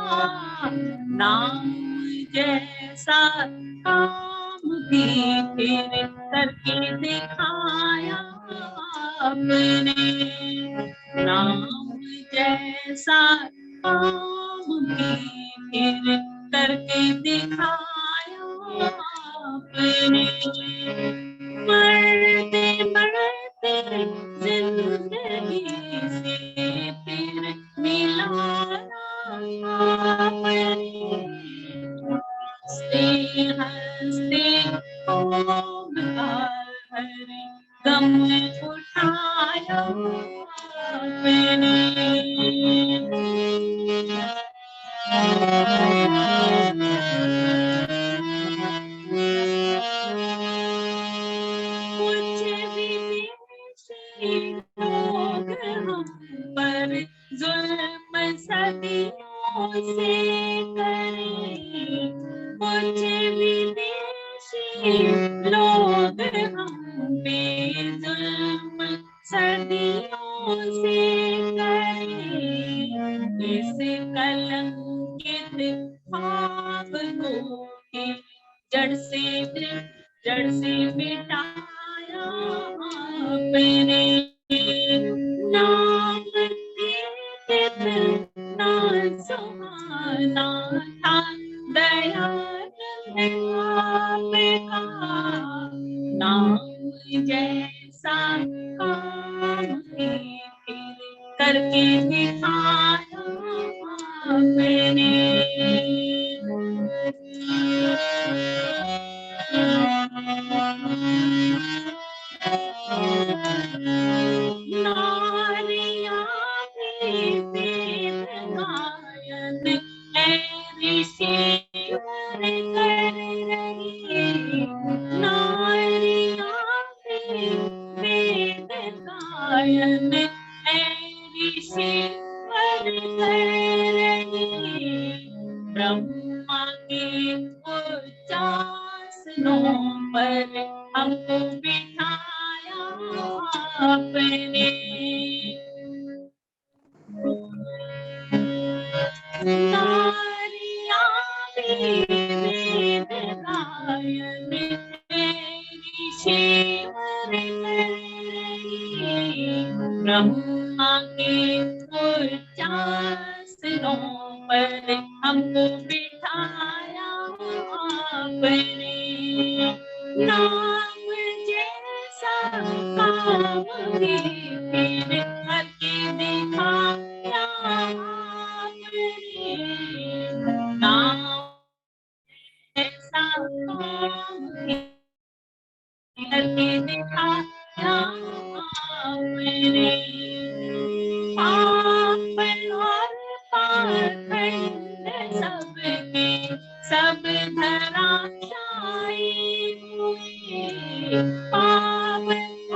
नाम जैसा काम फिर करके दिखाया आपने, नाम जैसा काम भी फिर करके दिखाया आपने, मरते मरते जिंदगी से फिर मिलाना आपने, हंसते हंसते खूब हर गम उठाया आपने, कुछ विदेशी लोग हम पर जुल्म सदियों से करें, कुछ विदेशी लोग हम पे जुल्म सदियों से करें, इस कलंकित ख्वाब को भी जड़ से मिटाया आपने, नाम कितना सुहाना था दयाल आपका, नाम जैसा काम भी फिर करके दिखाया आपने, नारियां भी वेद गायन है ऋषि वर कर रही, नारियां भी वेद गायन है ऋषि वर कर रही, ब्रह्मा के उच्चासनों पर हमको बिठाया आपने, नारियां भी वेद गायन ऋषि वर कर रही, ब्रह्मा के उच्चासनों पर हमको बिठाया आपने, नाम जैसा काम भी फिर करके दिखाया आपने, नाम जैसा काम भी करके दिखाया आपने, पाप और पाखंड सबके सब धराशायी हुए, पाप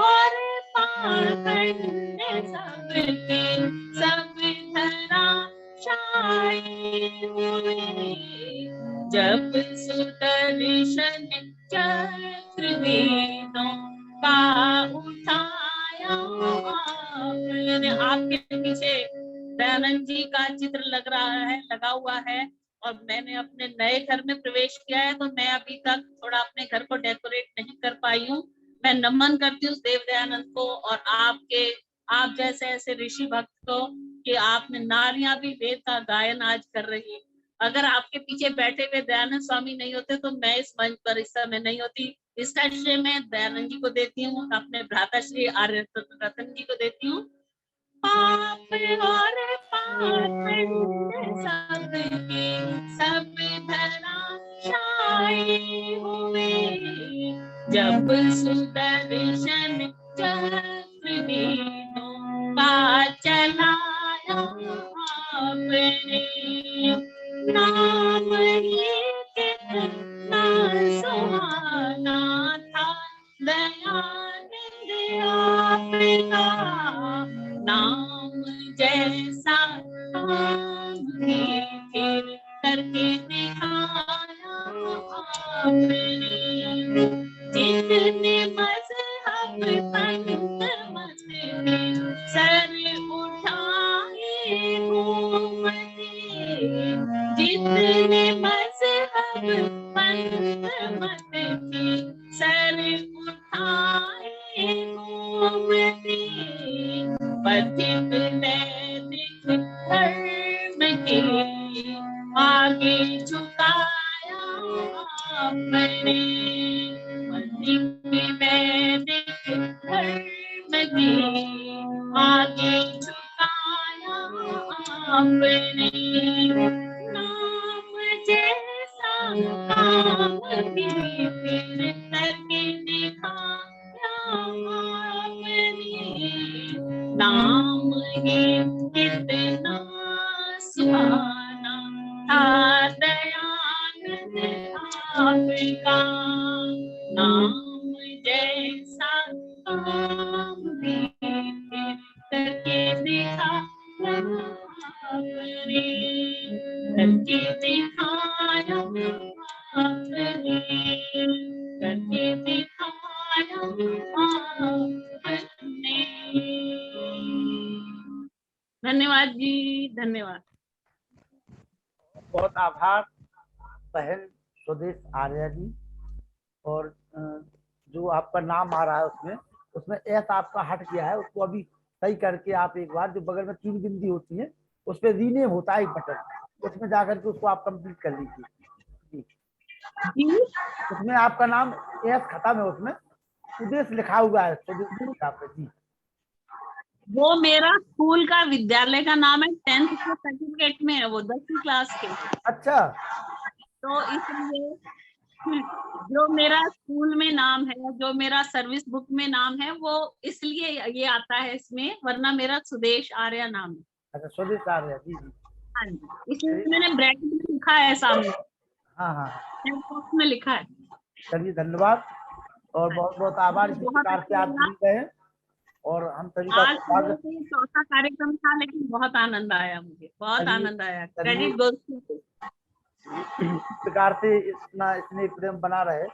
और पाखंड सबके सब धराशायी हुए, जब सुदर्शन चक्र वेदों का उठाया आपने, आपके पीछे दयानंद जी का चित्र लगा हुआ है, और मैंने अपने नए घर में प्रवेश किया है, तो मैं अभी तक थोड़ा अपने घर को डेकोरेट नहीं कर पाई हूँ। मैं नमन करती हूँ देव दयानंद को और आप जैसे ऐसे ऋषि भक्त को कि आपने नारियां भी वेद का गायन आज कर रही। अगर आपके पीछे बैठे हुए दयानंद स्वामी नहीं होते तो मैं इस मंच पर इस समय नहीं होती। इसका श्रेय मैं दयानंद जी को देती हूँ, अपने भ्राता श्री आर्य रतन जी को देती हूँ। पाप और पाखंड सबके सब धराशायी हुए, जब सुदर्शन चक्र वेदों का चलाया आपने, नाम ही कितना सुहाना था दयानंद आपका, नाम जैसा काम भी फिर करके दिखाया आपने, जितने मज़हब पंथ मत में सर उठाए घूमते, जितने मज़हब पंथ मत में सर दिखाए गोमती, पथिक वैदिक धर्म के आगे झुकाया आपने, पथिक वैदिक धर्म के आगे झुकाया आपने, नाम जैसा काम भी फिर करके दिखाया आपने, नाम ही कितना सुहाना था दयानंद आपका, नाम जैसा काम भी फिर करके दिखाया आपने, करके दिखाया आपने, करके दिखाया आपने। धन्यवाद जी, धन्यवाद। बहुत आभार बहन स्वदेश आर्या जी। और जो आपका नाम आ रहा है उसमें एस आपका हट गया है, उसको अभी सही करके आप एक बार, जो बगल में 3 बिंदी होती है उस पर रीनेम होता है एक बटन, उसमें जाकर के उसको आप कंप्लीट कर लीजिए जी। उसमें आपका नाम एस खत्म है, उसमें उद्देश्य लिखा हुआ है स्वदेश आपका जी। वो मेरा स्कूल का विद्यालय का नाम है, 10th के सर्टिफिकेट में है वो, 10वीं क्लास के। अच्छा, तो इसलिए जो मेरा स्कूल में नाम है, जो मेरा सर्विस बुक में नाम है, वो इसलिए ये आता है इसमें, वरना मेरा सुदेश आर्या नाम है। अच्छा स्वदेश आर्या जी जी। हाँ जी, इसलिए मैंने ब्रैकेट में लिखा है सामने, हाँ हाँ बॉक्स में लिखा है। चलिए धन्यवाद और बहुत बहुत आभार। इस बहुत प्रकार से आप अच्छा जुड़ गए और हम सभी का आज स्वागत। चौथा कार्यक्रम था, लेकिन बहुत आनंद आया, मुझे बहुत आनंद आया। क्रेडिट गोज टू इस प्रकार से इतना स्नेह प्रेम बना रहे।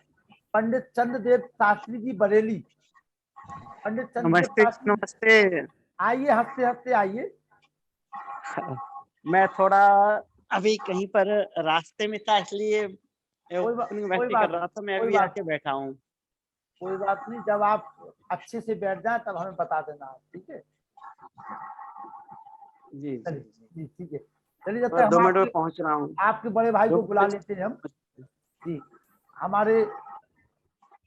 पंडित चंद्रदेव शास्त्री जी बरेली, पंडित नमस्ते चंद्रदेव नमस्ते। आइए, हंसते हंसते आइए। मैं थोड़ा अभी कहीं पर रास्ते में था, इसलिए कोई कर रहा था। मैं अभी आके बैठा हूँ। कोई बात नहीं, जब आप अच्छे से बैठ जाए तब हमें बता देना, ठीक है जी जी ठीक है। चलिए जब मैं तक 2 हम मिनट में पहुंच रहा हूँ। आपके बड़े भाई को बुला लेते हैं हम जी। हमारे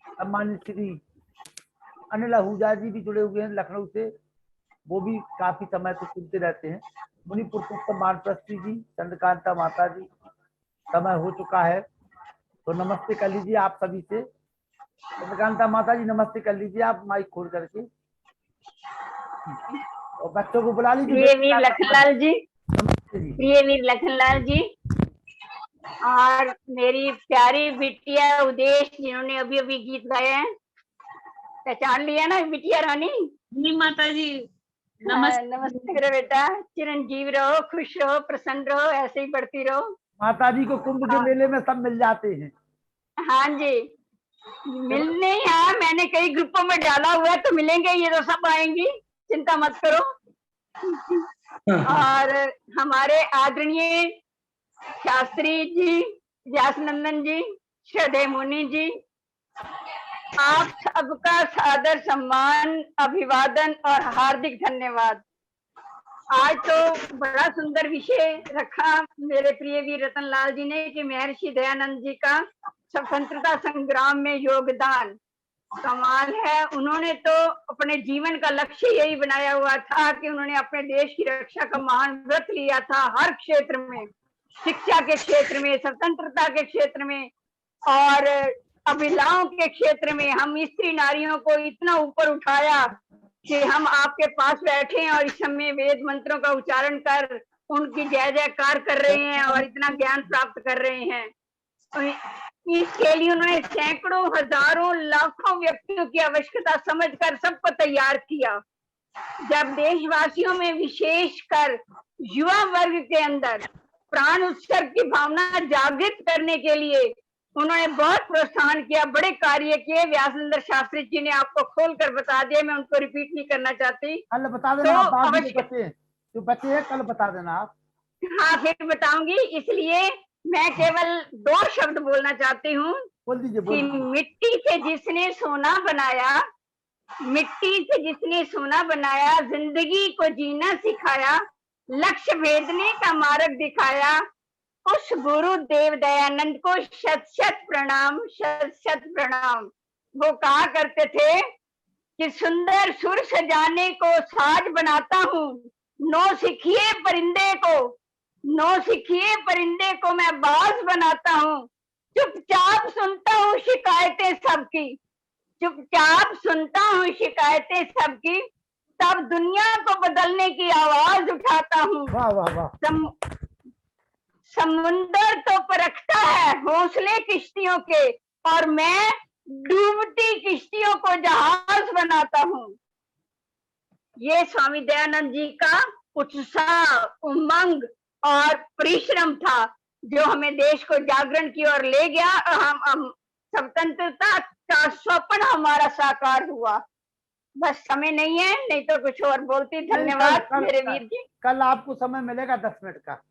सम्मानित श्री अनिल आहूजा जी भी जुड़े हुए हैं लखनऊ से, वो भी काफी समय से सुनते रहते हैं। मुनि पुरुषोत्तम वानप्रस्थी जी, चंद्रकांता माता जी, समय हो चुका है तो नमस्ते कर लीजिए आप सभी से। चंद्रकांता माता जी नमस्ते कर लीजिए आप माइक खोल करके, और बच्चों को बुला लीजिए। प्रिय वीर लखनलाल जी, नमस्ते जी। प्रिय वीर लखनलाल जी, और मेरी प्यारी बिटिया उदेश जिन्होंने अभी अभी गीत गाए हैं, पहचान लिया ना बिटिया रानी? जी माता जी, नमस्ते। नमस्ते मेरा बेटा, चिरंजीव रहो, खुश रहो, प्रसन्न रहो, ऐसे ही बढ़ती रहो। माता जी को कुंभ के मेले में सब मिल जाते हैं। हाँ जी, मिलने यहाँ मैंने कई ग्रुपों में डाला हुआ है, तो मिलेंगे, ये तो सब आएंगी, चिंता मत करो। और हमारे आदरणीय शास्त्री जी, व्यासनंदन जी, श्रद्धेय मुनि जी, आप सबका सादर सम्मान, अभिवादन और हार्दिक धन्यवाद। आज तो बड़ा सुंदर विषय रखा मेरे प्रिय वीर रतनलाल जी ने कि महर्षि दयानंद जी का स्वतंत्रता संग्राम में योगदान कमाल है। उन्होंने तो अपने जीवन का लक्ष्य यही बनाया हुआ था कि उन्होंने अपने देश की रक्षा का महान व्रत लिया था। हर क्षेत्र में, शिक्षा के क्षेत्र में, स्वतंत्रता के क्षेत्र में और अभिलाषाओं के क्षेत्र में हम स्त्री नारियों को इतना ऊपर उठाया कि हम आपके पास बैठे हैं और इस समय वेद मंत्रों का उच्चारण कर उनकी जय जयकार कर रहे हैं और इतना ज्ञान प्राप्त कर रहे हैं। इसके लिए उन्होंने सैकड़ों, हजारों, लाखों व्यक्तियों की आवश्यकता समझकर सबको तैयार किया। जब देशवासियों में विशेषकर युवा वर्ग के अंदर प्राण उत्सर्ग की भावना जागृत करने के लिए उन्होंने बहुत प्रोत्साहन किया, बड़े कार्य किए। व्यासनंदन शास्त्री जी ने आपको खोलकर बता दिया, मैं उनको रिपीट नहीं करना चाहती। कल बता देना आप, बाद में जो बच्चे हैं कल बता देना आप। हाँ फिर बताऊंगी। इसलिए मैं केवल 2 शब्द बोलना चाहती हूँ बोल दीजिए कि बोल दीजिए। मिट्टी से जिसने सोना बनाया, मिट्टी से जिसने सोना बनाया, जिंदगी को जीना सिखाया, लक्ष्य भेदने का मार्ग दिखाया, उस गुरु देव दयानंद को शत शत प्रणाम, शत शत प्रणाम। वो कहा करते थे कि सुंदर सुर सजाने को साज बनाता हूँ, नौ सिखिए परिंदे को मैं बाज बनाता हूँ, चुपचाप सुनता हूँ शिकायतें सबकी, चुपचाप सुनता हूँ शिकायतें सबकी, तब दुनिया को बदलने की आवाज उठाता हूँ। वाह वाह वाह। समुंदर तो परखता है हौसले किश्तियों के, और मैं डूबती किश्तियों को जहाज बनाता हूँ। ये स्वामी दयानंद जी का उत्साह, उमंग और परिश्रम था जो हमें देश को जागरण की ओर ले गया। हम स्वतंत्रता का स्वप्न हमारा साकार हुआ। बस समय नहीं है, नहीं तो कुछ और बोलती। धन्यवाद मेरे वीर जी। कल आपको समय मिलेगा 10 मिनट का।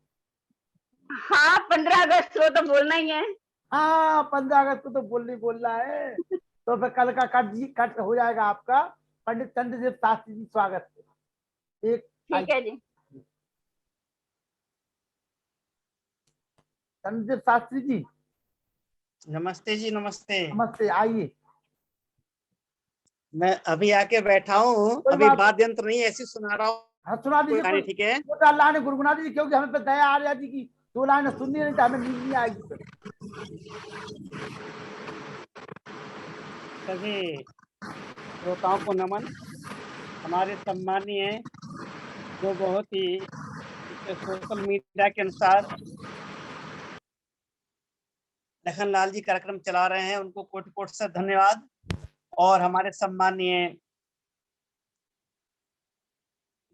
हाँ, 15 अगस्त को तो बोलना ही है। हाँ, 15 अगस्त को तो बोलना है। तो फिर कल का कट हो जाएगा आपका। पंडित चंद्रदेव शास्त्री जी स्वागत है। ठीक है जी। चंद्रदेव शास्त्री जी नमस्ते जी, नमस्ते। नमस्ते, आइए। मैं अभी आके बैठा हूँ, अभी वाद्य यंत्र नहीं, ऐसे सुना रहा हूँ। हाँ, सुना दीजिए। ठीक है, वो तो अल्लाह ने गुनगुना दीजिए, क्योंकि हमें पे दया आ रही की 2 लाइन सुननी नहीं तो हमें नींद नहीं आएगी। सभी श्रोताओं को नमन। हमारे सम्मानीय जो बहुत ही सोशल मीडिया के अनुसार लखनलाल जी कार्यक्रम चला रहे हैं, उनको कोटि कोटि से धन्यवाद। और हमारे सम्मानीय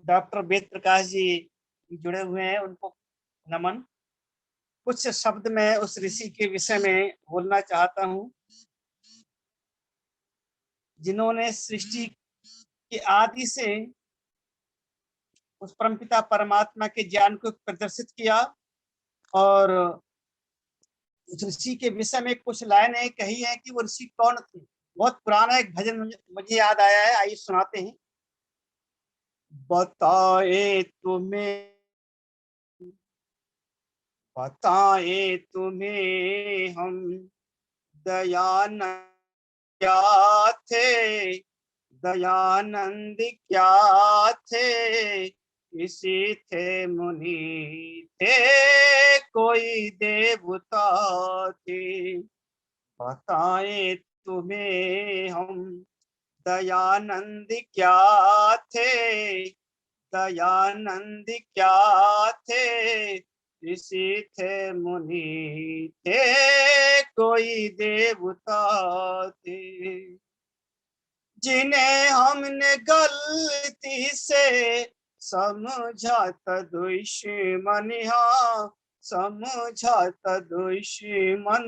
डॉक्टर वेद प्रकाश जी जुड़े हुए हैं, उनको नमन। कुछ शब्द मैं उस ऋषि के विषय में बोलना चाहता हूँ जिन्होंने सृष्टि के आदि से उस परमपिता परमात्मा के ज्ञान को प्रदर्शित किया। और उस ऋषि के विषय में कुछ लाइनें कही है कि वो ऋषि कौन थे। बहुत पुराना एक भजन मुझे याद आया है, आइए सुनाते हैं। बताए तुम्हें हम दयानंद क्या थे, दयानंद क्या थे, ऋषि थे मुनि थे, कोई देवता थे। बताए तुम्हें हम दयानंद क्या थे, दयानंद क्या थे, ऋषि थे मुनि थे, कोई देवता थे। जिन्हें हमने गलती से समझा था दुश्मन, हाँ समझा था दुश्मन,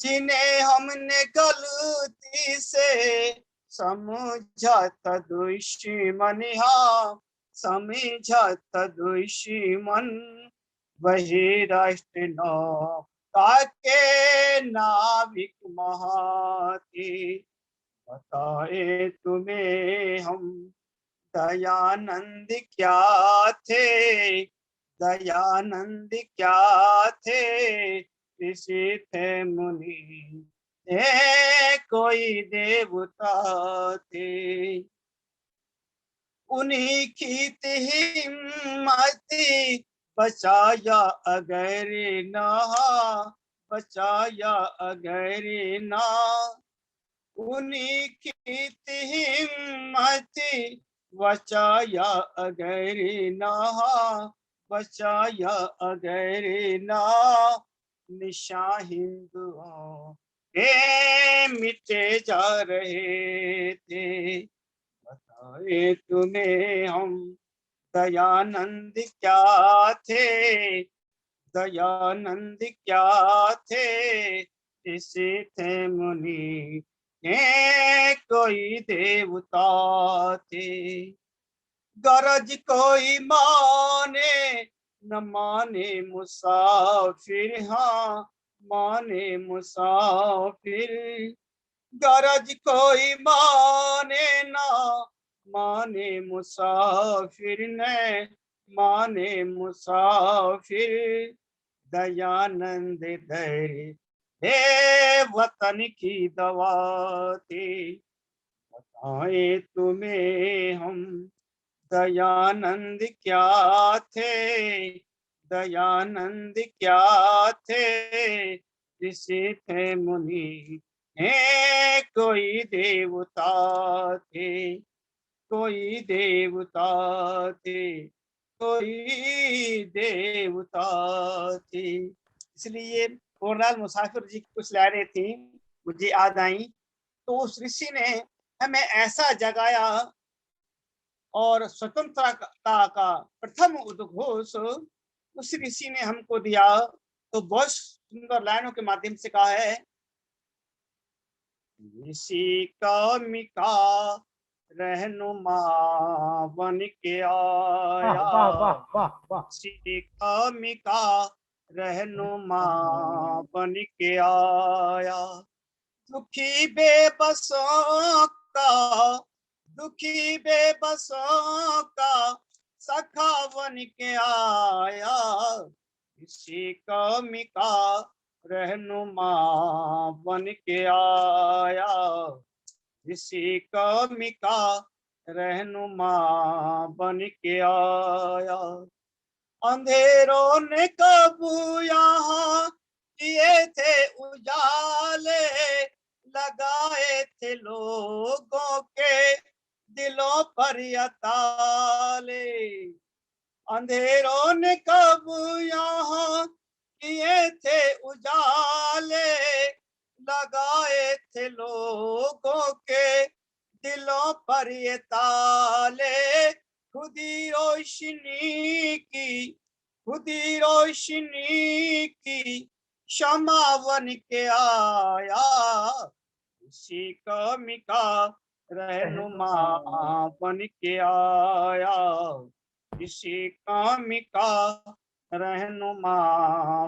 जिन्हें हमने गलती से समझा था दुश्मन, हाँ समझा था दुश्मन, वही राष्ट्र नौका के नाविक महाथे। बताए तुम्हें हम दयानंद क्या थे, दयानंद क्या थे, ऋषि थे मुनि थे, कोई देवता थे। उन्हीं की हिम्मत बचाया अगर ना, बचाया अगर ना, उन्हीं की हिम्मत बचाया अगर ना, बचाया अगर ना, निशा हिंदुओं के मिटे जा रहे थे। बताए तुम्हें हम दयानंद क्या थे, दयानंद क्या थे, ऋषि थे मुनि कोई देवता थे। गरज कोई माने न माने मुसाफिर, हाँ माने मुसाफिर। गरज कोई माने ना माने मुसाफिर ने माने मुसाफिर। दयानंद धैर्य हे वतन की दवा थी, बताएं तुम्हें हम दयानंद क्या थे, दयानंद क्या थे। ऋषि थे मुनि है कोई देवता थे, कोई देवता थे, कोई देवता थे। इसलिए पूर्णलाल मुसाफिर जी की कुछ लाइनें थी मुझे याद आई। तो उस ऋषि ने हमें ऐसा जगाया और स्वतंत्रता का प्रथम उद्घोष उस ऋषि ने हमको दिया। तो बहुत सुंदर लाइनों के माध्यम से कहा है, ऋषि कामिका रहनुमा बन के आया, वाह वाह वाह वाह। ऋषि कामिका रहनुमा बन के आया। दुखी बेबसों का, दुखी बेबसों का सखा बन के आया। ऋषि कामिका रहनुमा बन के आया, ऋषि कामिका रहनुमा बन के आया। अंधेरों ने कब यहाँ किए थे उजाले, लगाए थे लोगों के दिलों पर ये ताले। अंधेरों ने कब यहाँ किए थे उजाले, लगाए थे लोगों के दिलों पर ये ताले। खुदी रोशनी की, खुदी रोशनी की क्षमा बन के आया। ऋषि कामिका रहनुमा बन के आया, ऋषि कामिका रहनुमा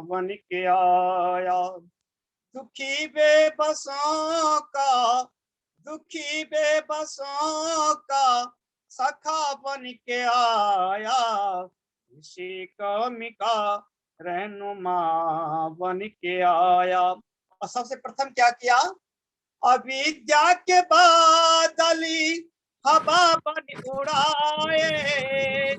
बन के आया। दुखी बेबसों का, दुखी बेबसों का सखा बन के आया। ऋषि कामिका रहनुमा बन के आया। और सबसे प्रथम क्या किया, अविद्या के बादली हवा बन उड़ाए,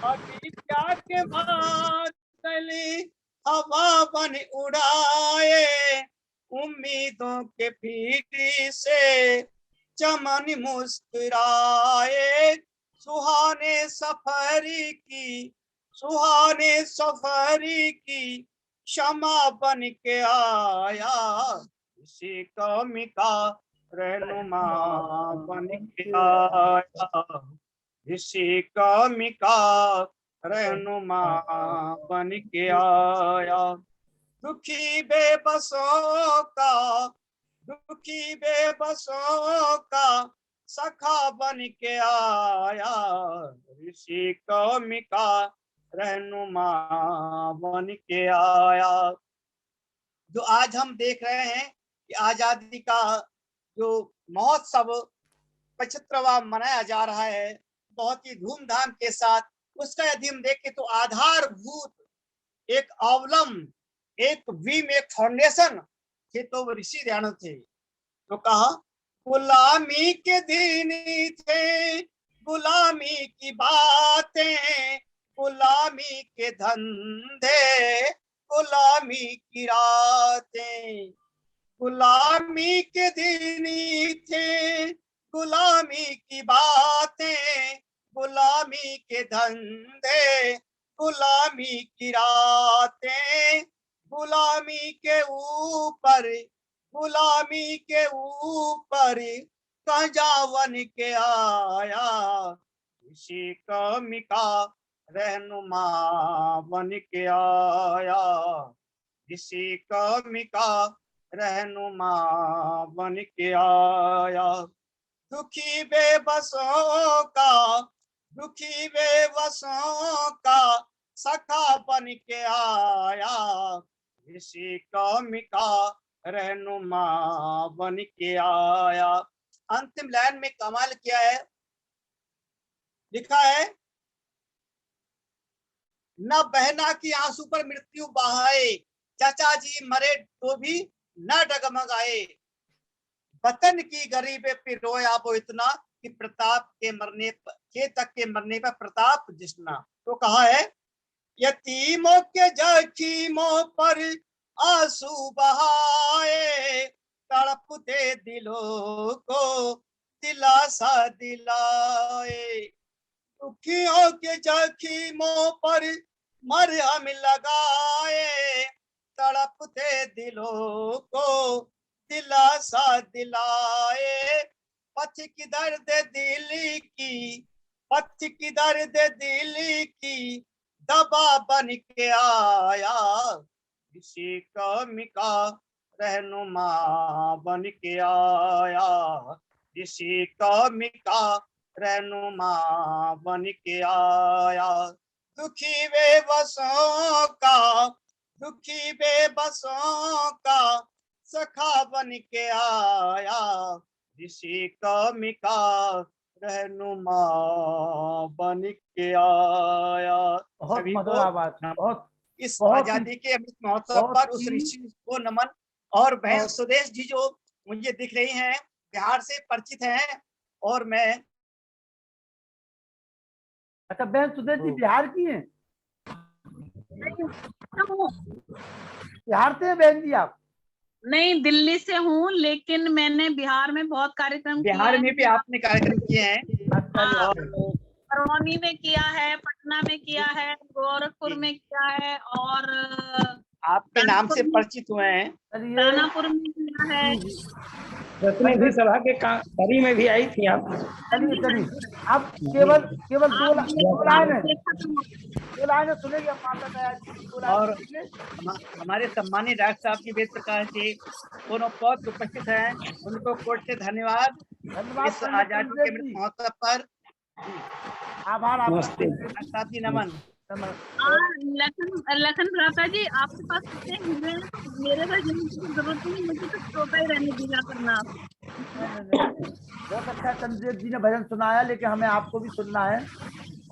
अविद्या के बादली हवा बन उड़ाए। उम्मीदों के पीठी से चमन मुस्कुराए। सुहाने सफरी की, सुहाने सफरी की क्षमा बन के आया। ऋषि कामिका रहनुमा बन के आया, ऋषि कामिका रहनुमा बन के आया। दुखी बेबसों का, दुखी बेबसों का सखा बन के आया। ऋषि कामिका रहनुमा बन के आया। जो आज हम देख रहे हैं कि आजादी का जो महोत्सव 75वां मनाया जा रहा है बहुत ही धूमधाम के साथ, उसका यदि हम देखें तो आधारभूत एक अवलंब, एक बीम, एक फाउंडेशन थे तो वो ऋषि दयानंद थे। तो कहा, गुलामी के दिन थे, गुलामी की बातें, गुलामी के धंधे, गुलामी की रातें। गुलामी के दिन थे, गुलामी की बातें, गुलामी के धंधे, गुलामी की रातें। गुलामी के ऊपर, गुलामी के ऊपर कजा बन के आया। ऋषि कामिका रहनुमा बन के आया, ऋषि कामिका रहनुमा बन के आया। दुखी बेबसों का, दुखी बेबसों का सखा बन के आया, ऋषि कामिका रहनुमा बन के आया। अंतिम लाइन में कमाल किया है, लिखा है न बहना की आंसू पर मृत्यु बहाए, चाचा जी मरे तो भी न डगमगाए, वतन की गरीबी पे रोया वो इतना कि प्रताप के मरने पर, चेतक के मरने पर प्रताप जिसना। तो कहा है यतीमों के जखीमों पर आंसू बहाए, तड़पते दिलों को दिलासा दिलाए, दुखियों के जखीमों पर मरहम लगाए, तड़पते दिलों को दिलासा दिलाए, पथ की दर्द दिल की, पथ की दर्द दिल की दबा बन के आया, ऋषि कामिका रहनुमा बन के आया, ऋषि कामिका रहनुमा बन के आया। दुखी बेबसों का, दुखी बेबसों का सखा बन के आया, ऋषि कामिका रहनुमा बन के आया। बहुत सभी मधुर को आवाज, बहुत इस बहुत ही- आजादी के अमृत महोत्सव बहुत पर उस ही- ऋषि को नमन। और बहन बहुत- सुदेश जी जो मुझे दिख रही हैं, बिहार से परिचित हैं, और मैं अच्छा बहन सुदेश जी बिहार की हैं? बिहार से हैं बहन जी आप? नहीं, दिल्ली से हूँ, लेकिन मैंने बिहार में बहुत कार्यक्रम किए बिहार हैं। में भी आपने कार्यक्रम किए हैं। अच्छा जी, हाँ, और बरौनी में किया है, पटना में किया है, गोरखपुर जी। में किया है, और आपके नाम से दानापुर में- परिचित हुए हैं। चलिए दानापुर में किया है। प्रतिनिधि सभा के करी में भी आई थी आप। चलिए चलिए, आप केवल केवल दो आप दो लाइनें देखा तो दो लाइनें सुनेंगे हम माता दया जी की, दो लाइनें और सुनेंगे। हमारे सम्मानित डॉक्टर साहब जी वेद प्रकाश जी दोनों पद उपस्थित हैं, उनको कोट से धन्यवाद। धन्यवाद इस पंडित आजादी के संजय अमृत जी, महोत्सव पर आभार आपका। नमस्ते। डॉक्टर साहब जी नमन। लखन भ्राता जी, आपके पास कितने हिस्से हैं? मेरे पास जमीन की जरूरत नहीं, मुझे तो छोटा ही रहने दीजिए करना आप। नहीं। बहुत अच्छा चंद्रदेव जी ने भजन सुनाया, लेकिन हमें आपको भी सुनना है,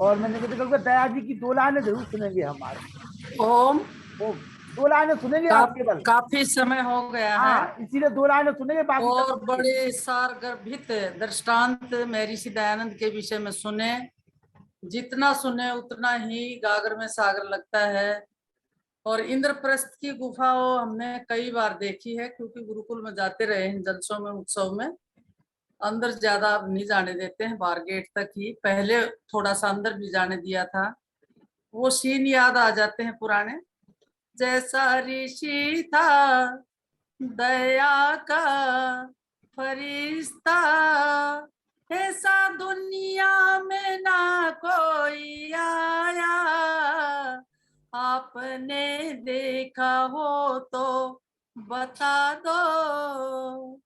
और मैं निवेदन करूंगा दया जी की दो लाइनें जरूर सुनेंगे हमारे। ओम। दो लाइनें सुनेंगे आप केवल। काफी समय हो गया है हाँ, इसीलिए दो लाइनें सुनेंगे, बाकी और सब बड़े सारगर्भित दृष्टांत महर्षि दयानंद के विषय में सुने। जितना सुने उतना ही गागर में सागर लगता है। और इंद्रप्रस्थ की गुफा हमने कई बार देखी है, क्योंकि गुरुकुल में जाते रहे हैं जलसों में, उत्सव में। अंदर ज्यादा नहीं जाने देते हैं, बाहर गेट तक ही। पहले थोड़ा सा अंदर भी जाने दिया था। वो सीन याद आ जाते हैं पुराने। जैसा ऋषि था दया का फरिश्ता, ऐसा दुनिया में ना कोई आया। आपने देखा हो तो बता दो,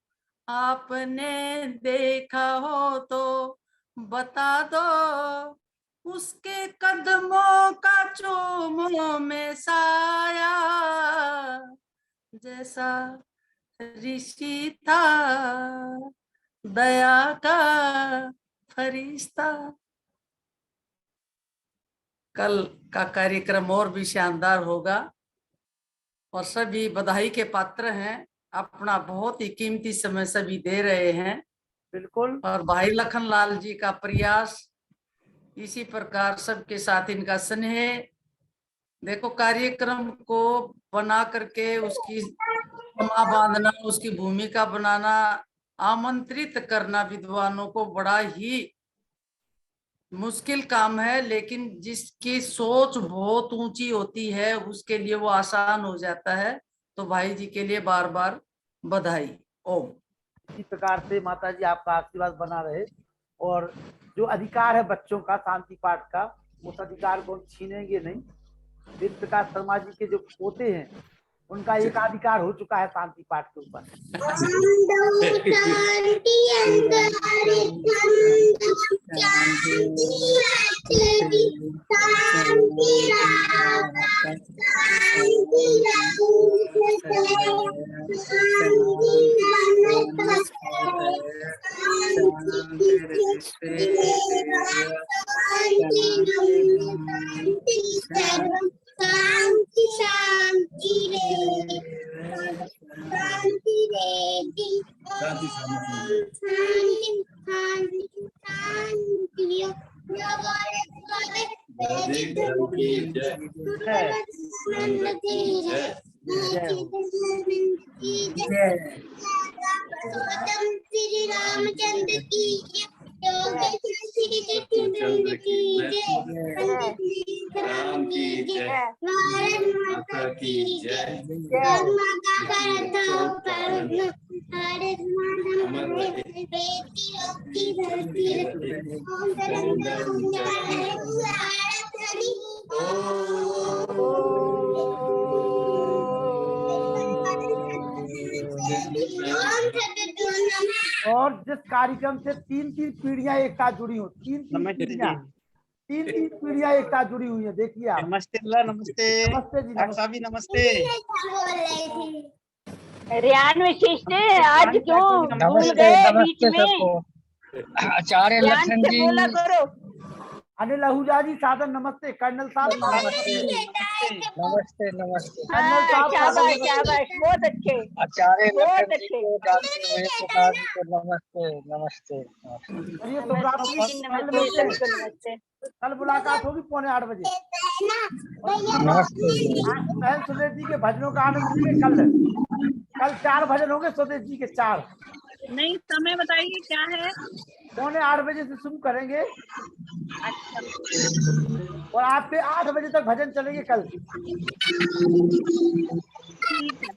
आपने देखा हो तो बता दो, उसके कदमों का चूमों में साया। जैसा ऋषि था दया का फरिश्ता। कल का कार्यक्रम और भी शानदार होगा और सभी बधाई के पात्र हैं। अपना बहुत ही कीमती समय सभी दे रहे हैं। बिल्कुल। और भाई लखन लाल जी का प्रयास इसी प्रकार सबके साथ इनका स्नेह। देखो, कार्यक्रम को बना करके उसकी समा बांधना, उसकी भूमिका बनाना, आमंत्रित करना विद्वानों को बड़ा ही मुश्किल काम है, लेकिन जिसकी सोच बहुत ऊंची होती है उसके लिए वो आसान हो जाता है। तो भाई जी के लिए बार बार बधाई। ओम। इसी प्रकार से माता जी आपका आशीर्वाद बना रहे, और जो अधिकार है बच्चों का शांति पाठ का, उस अधिकार को हम छीनेंगे नहीं। वेद प्रकाश शर्मा जी के जो पोते हैं, उनका एक अधिकार हो चुका है शांति पाठ के ऊपर। शांति शांति शांति शांति शांति श्री रामचंद्र की चंद्र की जय, राम की जय, भारत माता की जय, भारत माता का भारत माता बेटी की धरती ओम धर्म और जिस कार्यक्रम से तीन पीढ़ियां एक साथ जुड़ी हो, तीन पीढ़ियां एक साथ जुड़ी हुई है। देखिए आप। नमस्ते नमस्ते नमस्ते जी, डॉक्टर साहब भी नमस्ते। रियान विशिष्ट आज क्यों भूल गए बीच में? आचार्य लखन जी, बोला करो। अनिल आहूजा जी सादर नमस्ते। कर्नल साहब नमस्ते नमस्ते। कर्नल साहब शाबाश शाबाश, बहुत अच्छे। आचार्य बहुत लखन जी अच्छे। को, डॉक्टर महेश प्रसाद जी को नमस्ते नमस्ते। ये शिवरात्रि नमस्ते। कल मुलाकात होगी 7:45 बजे। नमस्ते। बहन सुदेश जी के भजनों का आनंद लीजिए। कल 4 भजन होंगे सुदेश जी के 4। नहीं, समय बताइए क्या है? 7:45 बजे से शुरू करेंगे। अच्छा, और आपके 8 बजे तक भजन चलेंगे कल। ठीक है।